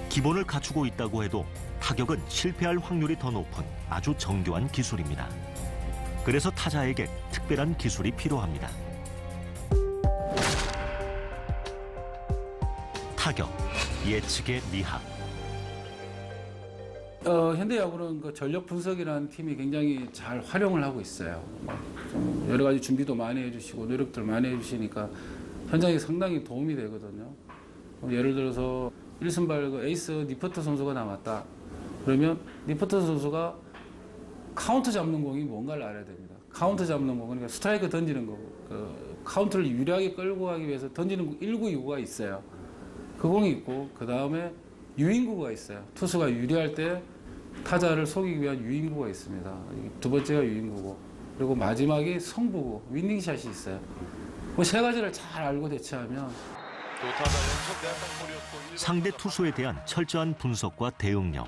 S1: 기본을 갖추고 있다고 해도 타격은 실패할 확률이 더 높은 아주 정교한 기술입니다. 그래서 타자에게 특별한 기술이 필요합니다. 타격, 예측의 미학.
S12: 현대 야구는 그 전력 분석이라는 팀이 굉장히 잘 활용을 하고 있어요. 여러 가지 준비도 많이 해주시고 노력들 많이 해주시니까 현장에 상당히 도움이 되거든요. 예를 들어서 1선발 그 에이스 니퍼트 선수가 나왔다. 그러면 니퍼트 선수가 카운트 잡는 공이 뭔가를 알아야 됩니다. 카운트 잡는 공, 그러니까 스트라이크 던지는 거, 그 카운트를 유리하게 끌고 가기 위해서 던지는 1구, 2구가 있어요. 그 공이 있고 그 다음에 유인구가 있어요. 투수가 유리할 때 타자를 속이기 위한 유인구가 있습니다. 두 번째가 유인구고 그리고 마지막이 성부구, 윈닝샷이 있어요. 그 세 가지를 잘 알고 대처하면
S1: 상대 투수에 대한 철저한 분석과 대응력.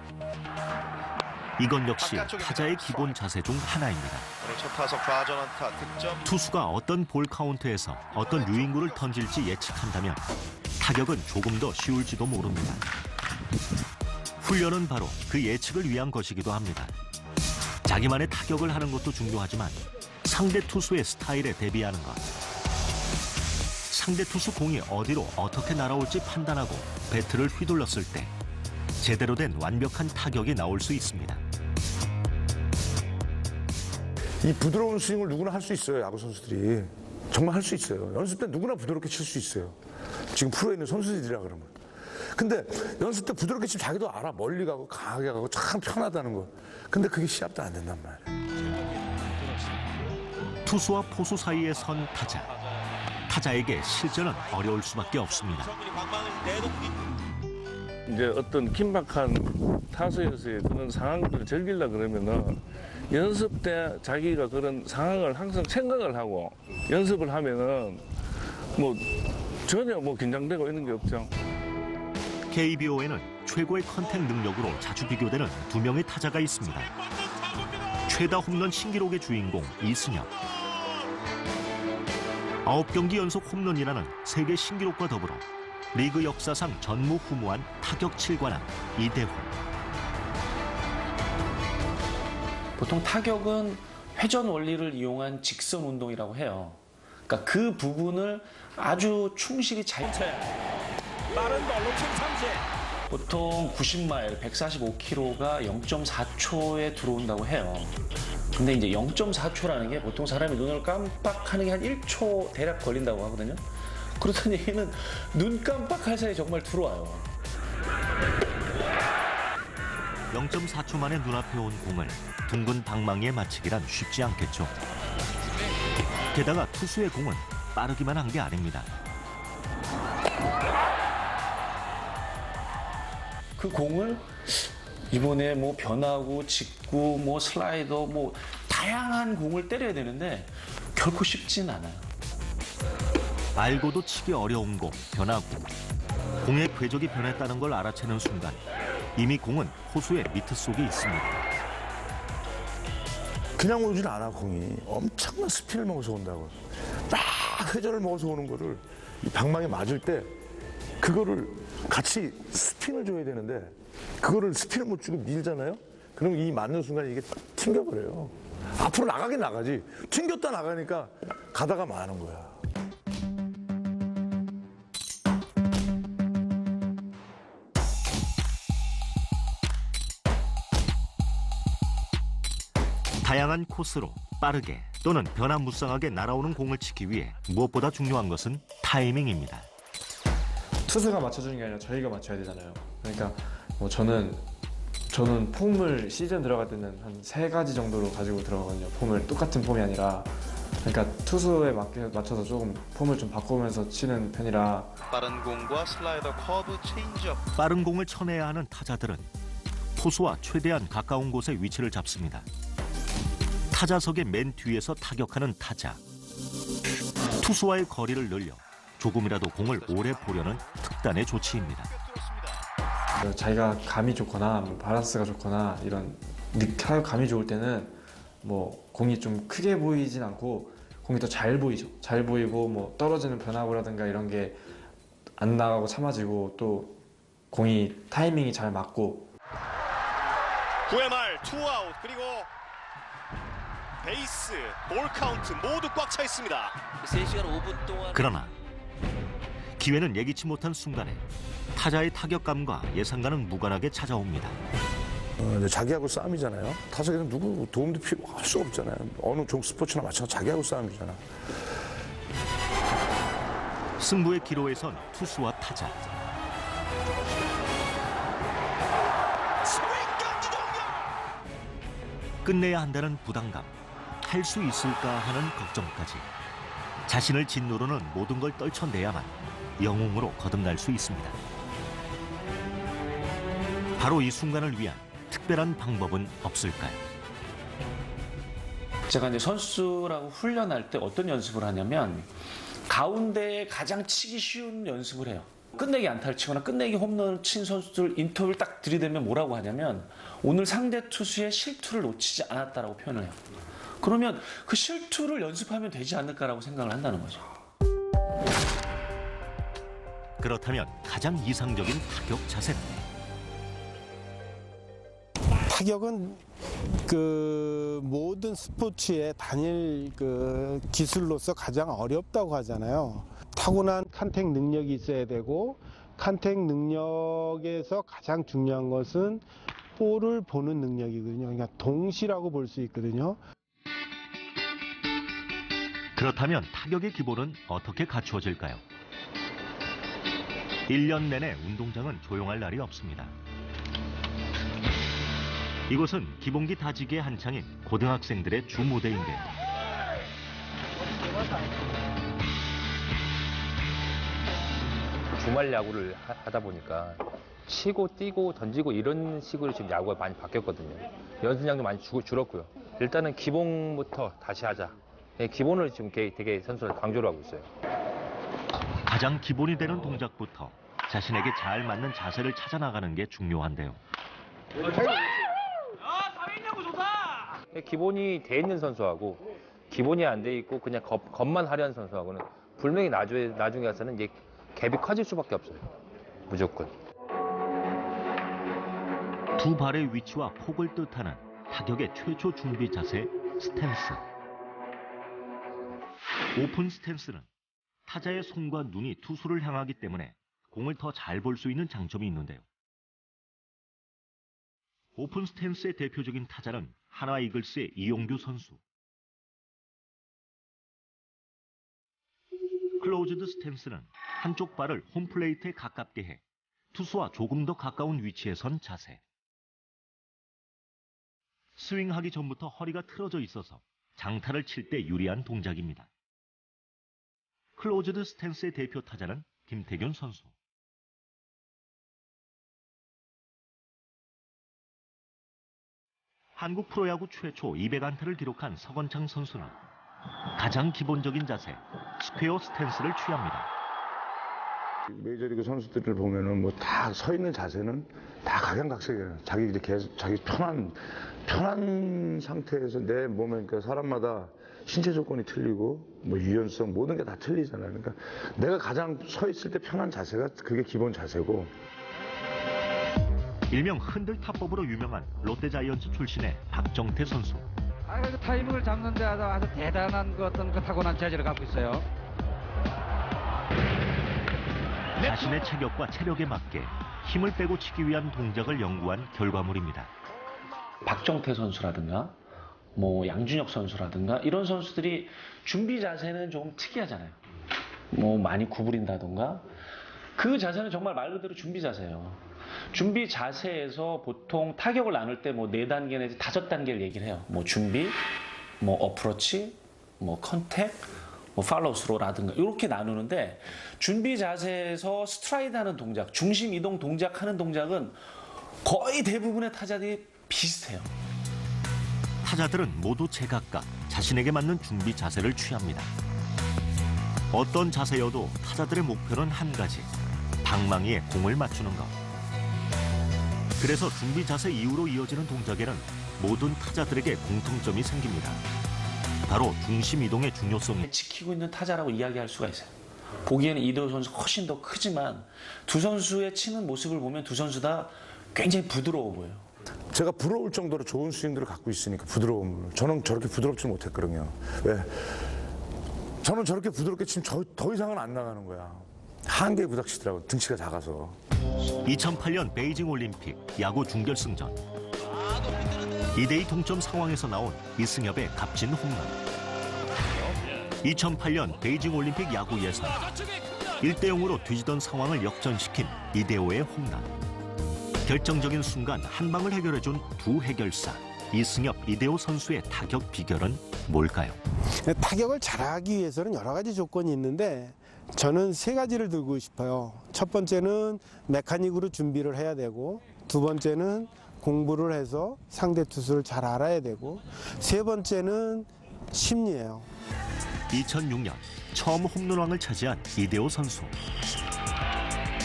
S1: 이건 역시 타자의 기본 자세 중 하나입니다.
S8: 오늘 첫 타석 좌전 안타 득점.
S1: 투수가 어떤 볼 카운트에서 어떤 유인구를 던질지 예측한다면 타격은 조금 더 쉬울지도 모릅니다. 훈련은 바로 그 예측을 위한 것이기도 합니다. 자기만의 타격을 하는 것도 중요하지만 상대 투수의 스타일에 대비하는 것. 상대 투수 공이 어디로 어떻게 날아올지 판단하고 배트를 휘둘렀을 때 제대로 된 완벽한 타격이 나올 수 있습니다.
S7: 이 부드러운 스윙을 누구나 할 수 있어요, 야구 선수들이. 정말 할 수 있어요. 연습 때 누구나 부드럽게 칠 수 있어요. 지금 프로에 있는 선수들이라 그러면. 근데 연습 때 부드럽게 치면 자기도 알아. 멀리 가고 강하게 가고 참 편하다는 거. 근데 그게 시합 때 안 된단 말이에요.
S1: 투수와 포수 사이에 선 타자. 타자에게 실전은 어려울 수밖에 없습니다.
S19: 이제 어떤 긴박한 타수에서의 그런 상황들을 즐기려고 그러면은 연습 때 자기가 그런 상황을 항상 생각을 하고 연습을 하면은 뭐 전혀 뭐 긴장되고 이런 게 없죠.
S1: KBO에는 최고의 컨택 능력으로 자주 비교되는 두 명의 타자가 있습니다. 최다 홈런 신기록의 주인공 이승엽. 9경기 연속 홈런이라는 세계 신기록과 더불어 리그 역사상 전무후무한 타격 7관왕 이대호.
S10: 보통 타격은 회전 원리를 이용한 직선 운동이라고 해요. 그러니까 그 부분을 아주 충실히 잘 쳐야 해요.
S11: 빠른 볼로 김삼재.
S10: 보통 90마일, 145km가 0.4초에 들어온다고 해요. 근데 이제 0.4초라는 게 보통 사람이 눈을 깜빡하는 게 한 1초 대략 걸린다고 하거든요. 그렇다는 얘기는 눈 깜빡할 사이에 정말 들어와요.
S1: 0.4초 만에 눈앞에 온 공을 둥근 방망이에 맞추기란 쉽지 않겠죠. 게다가 투수의 공은 빠르기만 한 게 아닙니다.
S10: 그 공을 이번에 뭐 변화구, 직구, 뭐 슬라이더, 뭐 다양한 공을 때려야 되는데 결코 쉽진 않아요.
S1: 알고도 치기 어려운 공, 변화구. 공의 궤적이 변했다는 걸 알아채는 순간 이미 공은 호수의 미트 속에 있습니다.
S7: 그냥 오진 않아, 공이. 엄청난 스피를 먹어서 온다고. 딱 회전을 먹어서 오는 거를 이 방망이 맞을 때 그거를 같이 스핀을 줘야 되는데 그거를 스핀을 못 주고 밀잖아요? 그럼 이 맞는 순간 이게 튕겨버려요. 앞으로 나가긴 나가지. 튕겼다 나가니까 가다가 마는 거야.
S1: 다양한 코스로 빠르게 또는 변화무쌍하게 날아오는 공을 치기 위해 무엇보다 중요한 것은 타이밍입니다.
S6: 투수가 맞춰주는 게 아니라 저희가 맞춰야 되잖아요. 그러니까 뭐 저는 폼을 시즌 들어갈 때는 한 3가지 정도로 가지고 들어가거든요. 폼을 똑같은 폼이 아니라. 그러니까 투수에 맞춰서 조금 폼을 좀 바꾸면서 치는 편이라.
S8: 빠른 공과 슬라이더, 커브, 체인지업.
S1: 빠른 공을 쳐내야 하는 타자들은 포수와 최대한 가까운 곳에 위치를 잡습니다. 타자석의 맨 뒤에서 타격하는 타자. 투수와의 거리를 늘려 조금이라도 공을 오래 보려는 특단의 조치입니다.
S6: 자기가 감이 좋거나 뭐 밸런스가 좋거나 이런 타격 감이 좋을 때는 뭐 공이 좀 크게 보이진 않고 공이 더 잘 보이죠. 잘 보이고 뭐 떨어지는 변화구라든가 이런 게 안 나가고 참아지고 또 공이 타이밍이 잘 맞고.
S11: 9회 말 투아웃 그리고 베이스, 볼 카운트 모두 꽉 차 있습니다.
S13: 3시간 5분 동안.
S1: 그러나 기회는 예기치 못한 순간에 타자의 타격감과 예상과는 무관하게 찾아옵니다.
S7: 이제 자기하고 싸움이잖아요. 타석에는 누구 도움도 필요할 수 없잖아요. 어느 종 스포츠나 마찬가지로 자기하고 싸움이잖아.
S1: 승부의 기로에선 투수와 타자. 끝내야 한다는 부담감, 할 수 있을까 하는 걱정까지. 자신을 짓누르는 모든 걸 떨쳐내야만 영웅으로 거듭날 수 있습니다. 바로 이 순간을 위한 특별한 방법은 없을까요?
S10: 제가 이제 선수라고 훈련할 때 어떤 연습을 하냐면 가운데에 가장 치기 쉬운 연습을 해요. 끝내기 안타를 치거나 끝내기 홈런을 친 선수들 인터뷰를 딱 들이대면 뭐라고 하냐면 오늘 상대 투수의 실투를 놓치지 않았다라고 표현을 해요. 그러면 그 실투를 연습하면 되지 않을까라고 생각을 한다는 거죠.
S1: 그렇다면 가장 이상적인 타격 자세는?
S15: 타격은 그 모든 스포츠의 단일 그 기술로서 가장 어렵다고 하잖아요. 타고난 컨택 능력이 있어야 되고 컨택 능력에서 가장 중요한 것은 볼을 보는 능력이거든요. 그러니까 동시라고 볼 수 있거든요.
S1: 그렇다면 타격의 기본은 어떻게 갖추어질까요? 1년 내내 운동장은 조용할 날이 없습니다. 이곳은 기본기 다지기에 한창인 고등학생들의 주 무대인데요.
S16: 주말 야구를 하다 보니까 치고 뛰고 던지고 이런 식으로 지금 야구가 많이 바뀌었거든요. 연습량도 많이 줄었고요. 일단은 기본부터 다시 하자. 기본을 지금 되게 선수들 강조를 하고 있어요.
S1: 가장 기본이 되는 동작부터 자신에게 잘 맞는 자세를 찾아 나가는 게 중요한데요.
S16: 기본이 돼 있는 선수하고 기본이 안 돼 있고 그냥 겉만 하려는 선수하고는 분명히 나중에 가서는 이제 갭이 커질 수밖에 없어요. 무조건.
S1: 두 발의 위치와 폭을 뜻하는 타격의 최초 준비 자세 스탠스. 오픈 스탠스는 타자의 손과 눈이 투수를 향하기 때문에 공을 더 잘 볼 수 있는 장점이 있는데요. 오픈 스탠스의 대표적인 타자는 하나 이글스의 이용규 선수. 클로즈드 스탠스는 한쪽 발을 홈플레이트에 가깝게 해 투수와 조금 더 가까운 위치에 선 자세. 스윙하기 전부터 허리가 틀어져 있어서 장타를 칠 때 유리한 동작입니다. 클로즈드 스탠스의 대표 타자는 김태균 선수. 한국 프로야구 최초 200안타를 기록한 서건창 선수는 가장 기본적인 자세, 스퀘어 스탠스를 취합니다.
S7: 메이저리그 선수들을 보면은 뭐 다 서 있는 자세는 다 각양각색이에요. 자기 편한 상태에서 내 몸에, 그러니까 사람마다 신체 조건이 틀리고 뭐 유연성 모든 게 다 틀리잖아요. 그러니까 내가 가장 서 있을 때 편한 자세가 그게 기본 자세고.
S1: 일명 흔들타법으로 유명한 롯데자이언츠 출신의 박정태 선수.
S17: 그 타이밍을 잡는 데 아주 대단한 어떤 그 타고난 재질을 갖고 있어요.
S1: 자신의 체격과 체력에 맞게 힘을 빼고 치기 위한 동작을 연구한 결과물입니다.
S10: 박정태 선수라든가 뭐 양준혁 선수라든가 이런 선수들이 준비 자세는 좀 특이하잖아요. 뭐 많이 구부린다던가 그 자세는 정말 말 그대로 준비 자세예요. 준비 자세에서 보통 타격을 나눌 때 뭐 4단계 내지 5단계를 얘기를 해요. 뭐 준비, 뭐 어프로치, 뭐 컨택, 뭐 팔로우스로라든가 이렇게 나누는데 준비 자세에서 스트라이드 하는 동작, 중심 이동 동작하는 동작은 거의 대부분의 타자들이 비슷해요.
S1: 타자들은 모두 제각각 자신에게 맞는 준비 자세를 취합니다. 어떤 자세여도 타자들의 목표는 한 가지, 방망이에 공을 맞추는 것. 그래서 준비 자세 이후로 이어지는 동작에는 모든 타자들에게 공통점이 생깁니다. 바로 중심 이동의 중요성이
S10: 지키고 있는 타자라고 이야기할 수가 있어요. 보기에는 이대호 선수가 훨씬 더 크지만 두 선수의 치는 모습을 보면 두 선수 다 굉장히 부드러워 보여요.
S7: 제가 부러울 정도로 좋은 스윙들을 갖고 있으니까 부드러움을. 저는 저렇게 부드럽지 못했거든요. 왜? 저는 저렇게 부드럽게 치면 더 이상은 안 나가는 거야. 한계에 부닥치더라고요. 등치가 작아서.
S1: 2008년 베이징 올림픽 야구 준결승전. 2대2 동점 상황에서 나온 이승엽의 값진 홈런. 2008년 베이징 올림픽 야구 예선. 1대0으로 뒤지던 상황을 역전시킨 이대호의 홈런. 결정적인 순간 한 방을 해결해준 두 해결사. 이승엽, 이대호 선수의 타격 비결은 뭘까요?
S15: 타격을 잘하기 위해서는 여러 가지 조건이 있는데 저는 3가지를 들고 싶어요. 첫 번째는 메카닉으로 준비를 해야 되고, 두 번째는 공부를 해서 상대 투수를 잘 알아야 되고, 세 번째는 심리예요.
S1: 2006년 처음 홈런왕을 차지한 이대호 선수.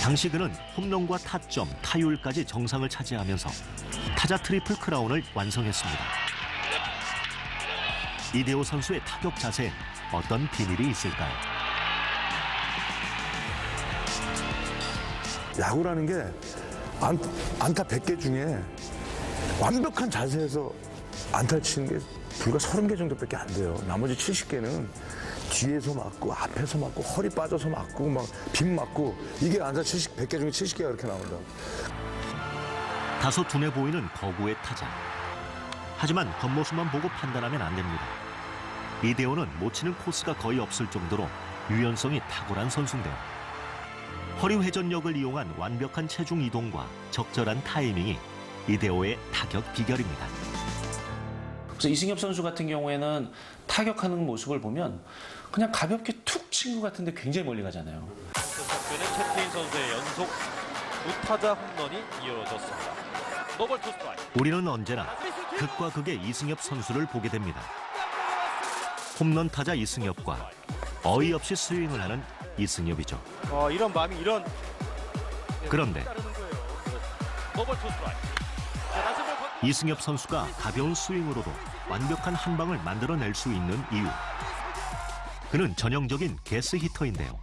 S1: 당시 그는 홈런과 타점, 타율까지 정상을 차지하면서 타자 트리플 크라운을 완성했습니다. 이대호 선수의 타격 자세엔 어떤 비밀이 있을까요?
S7: 야구라는 게 안타 100개 중에 완벽한 자세에서 안타를 치는 게 불과 30개 정도밖에 안 돼요. 나머지 70개는 뒤에서 맞고 앞에서 맞고 허리 빠져서 맞고 막 빗 맞고 이게 안타 100개 중에 70개가 그렇게 나온다고.
S1: 다소 둔해 보이는 거구의 타자. 하지만 겉모습만 보고 판단하면 안 됩니다. 이대호는 못 치는 코스가 거의 없을 정도로 유연성이 탁월한 선수인데요. 허리 회전력을 이용한 완벽한 체중 이동과 적절한 타이밍이 이대호의 타격 비결입니다.
S10: 그래서 이승엽 선수 같은 경우에는 타격하는 모습을 보면 그냥 가볍게 툭 친 것 같은데 굉장히 멀리 가잖아요.
S11: 첫 탑변은 캡틴
S13: 선수의 연속 우타자 홈런이 이어졌습니다. 노볼 투 스트라이크.
S1: 우리는 언제나 극과 극의 이승엽 선수를 보게 됩니다. 홈런 타자 이승엽과 어이없이 스윙을 하는 이승엽이죠.
S13: 이런 마음이 이런.
S1: 그런데
S13: 노볼 투 스트라이크.
S1: 이승엽 선수가 가벼운 스윙으로도 완벽한 한 방을 만들어낼 수 있는 이유. 그는 전형적인 게스 히터인데요.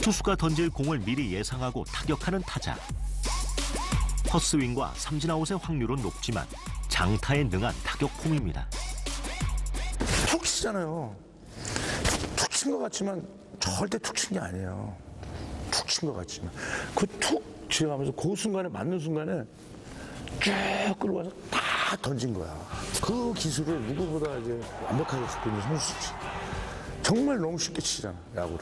S1: 투수가 던질 공을 미리 예상하고 타격하는 타자. 헛스윙과 삼진아웃의 확률은 높지만 장타에 능한 타격폼입니다.
S7: 툭 치잖아요. 툭 친 것 같지만 절대 툭 친 게 아니에요. 툭 친 것 같지만 그 툭 지나가면서 그 순간에 맞는 순간에 쭉 끌고 와서 다 던진 거야. 그 기술을 누구보다 이제 완벽하게 갖고 있는 선수지. 정말 너무 쉽게 치잖아, 야구를.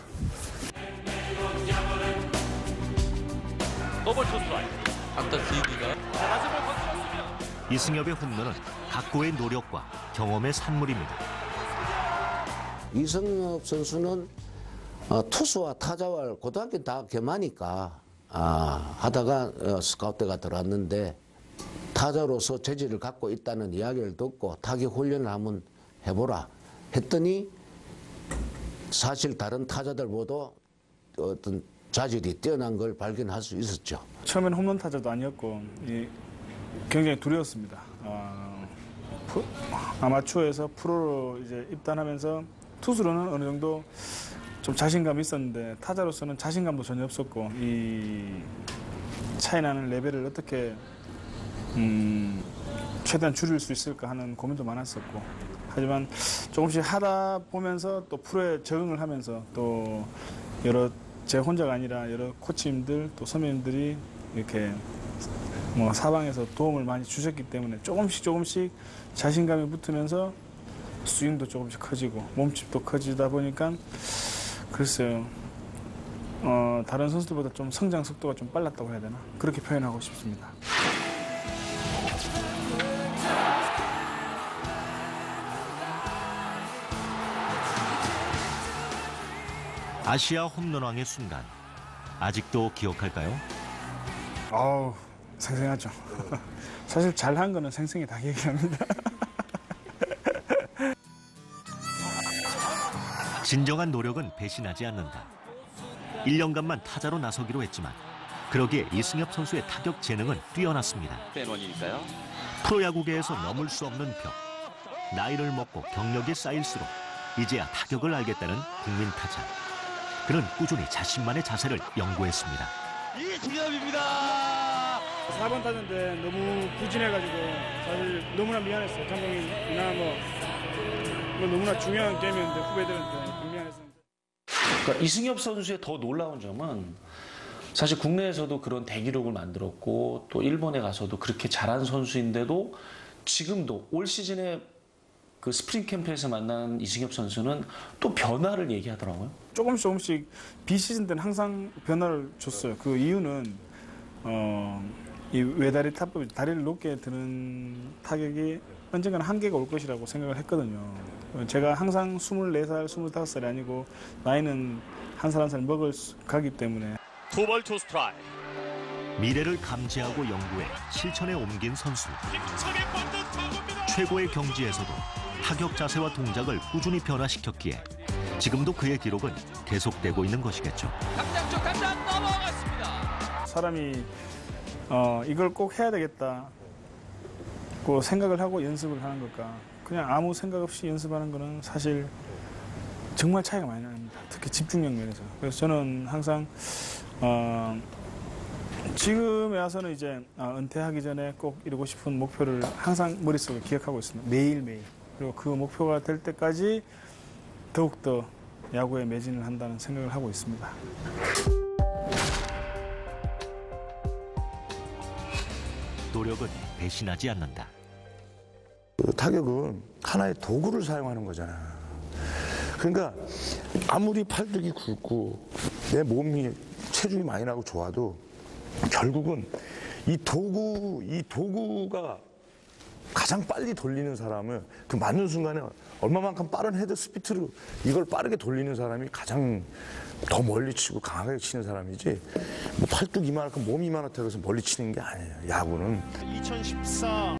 S13: 노볼 투 스트라이크. 안타 스윙이가. 낮은 볼 건드렸습니다.
S1: 이승엽의 홈런은 각고의 노력과 경험의 산물입니다.
S20: 이승엽 선수는 투수와 타자와 고등학교 다 겸하니까 하다가 스카우트가 들어왔는데 타자로서 재질을 갖고 있다는 이야기를 듣고 타격 훈련을 한번 해보라 했더니 사실 다른 타자들보다 어떤 자질이 뛰어난 걸 발견할 수 있었죠.
S5: 처음에는 홈런 타자도 아니었고 굉장히 두려웠습니다. 아마추어에서 프로로 이제 입단하면서 투수로는 어느 정도 좀 자신감이 있었는데 타자로서는 자신감도 전혀 없었고 이 차이 나는 레벨을 어떻게 최대한 줄일 수 있을까 하는 고민도 많았었고 하지만 조금씩 하다 보면서 또 프로에 적응을 하면서 또 여러 제 혼자가 아니라 여러 코치님들 또 선배님들이 이렇게 뭐 사방에서 도움을 많이 주셨기 때문에 조금씩 자신감이 붙으면서 스윙도 조금씩 커지고 몸집도 커지다 보니까 글쎄요 다른 선수들보다 좀 성장 속도가 좀 빨랐다고 해야 되나 그렇게 표현하고 싶습니다.
S1: 아시아 홈런왕의 순간 아직도 기억할까요?
S5: 생생하죠. 사실 잘한 거는 생생히 다 기억합니다.
S1: 진정한 노력은 배신하지 않는다. 1년간만 타자로 나서기로 했지만 그러기에 이승엽 선수의 타격 재능은 뛰어났습니다.
S13: 팬원일까요?
S1: 프로야구계에서 넘을 수 없는 벽. 나이를 먹고 경력이 쌓일수록 이제야 타격을 알겠다는 국민 타자. 그는 꾸준히 자신만의 자세를 연구했습니다.
S13: 이승엽입니다.
S5: 4번 타자인데 너무 부진해가지고 사실 너무나 미안했어요. 감독님이나 뭐 너무나 중요한 게임이었는데 후배들한테 미안했습니다.
S10: 그러니까 이승엽 선수의 더 놀라운 점은 사실 국내에서도 그런 대기록을 만들었고 또 일본에 가서도 그렇게 잘한 선수인데도 지금도 올 시즌에 그 스프링 캠프에서 만난 이승엽 선수는 또 변화를 얘기하더라고요.
S5: 조금씩 비시즌 때는 항상 변화를 줬어요. 그 이유는 이 외다리 타법, 다리를 높게 드는 타격이 언젠가는 한계가 올 것이라고 생각을 했거든요. 제가 항상 24살, 25살이 아니고 나이는 한 살 한 살 먹을 가기 때문에
S13: 투볼 투 스트라이크.
S1: 미래를 감지하고 연구해 실천에 옮긴 선수. 최고의 경지에서도 타격 자세와 동작을 꾸준히 변화시켰기에 지금도 그의 기록은 계속되고 있는 것이겠죠.
S13: 강장 쪽 강장 넘어갔습니다.
S5: 사람이 이걸 꼭 해야 되겠다 고 생각을 하고 연습을 하는 것과 그냥 아무 생각 없이 연습하는 거는 사실 정말 차이가 많이 납니다. 특히 집중력 면에서. 그래서 저는 항상 지금에 와서는 이제 은퇴하기 전에 꼭 이루고 싶은 목표를 항상 머릿속에 기억하고 있습니다. 매일매일. 그리고 그 목표가 될 때까지 더욱더 야구에 매진을 한다는 생각을 하고 있습니다.
S1: 노력은 배신하지 않는다.
S7: 타격은 하나의 도구를 사용하는 거잖아. 그러니까 아무리 팔뚝이 굵고 내 몸이 체중이 많이 나고 좋아도 결국은 이 도구가 가장 빨리 돌리는 사람을 그 맞는 순간에 얼마만큼 빠른 헤드 스피드로 이걸 빠르게 돌리는 사람이 가장 더 멀리 치고 강하게 치는 사람이지 뭐 팔뚝 이만큼 몸 이만하다고 해서 멀리 치는 게 아니에요. 야구는.
S11: 2014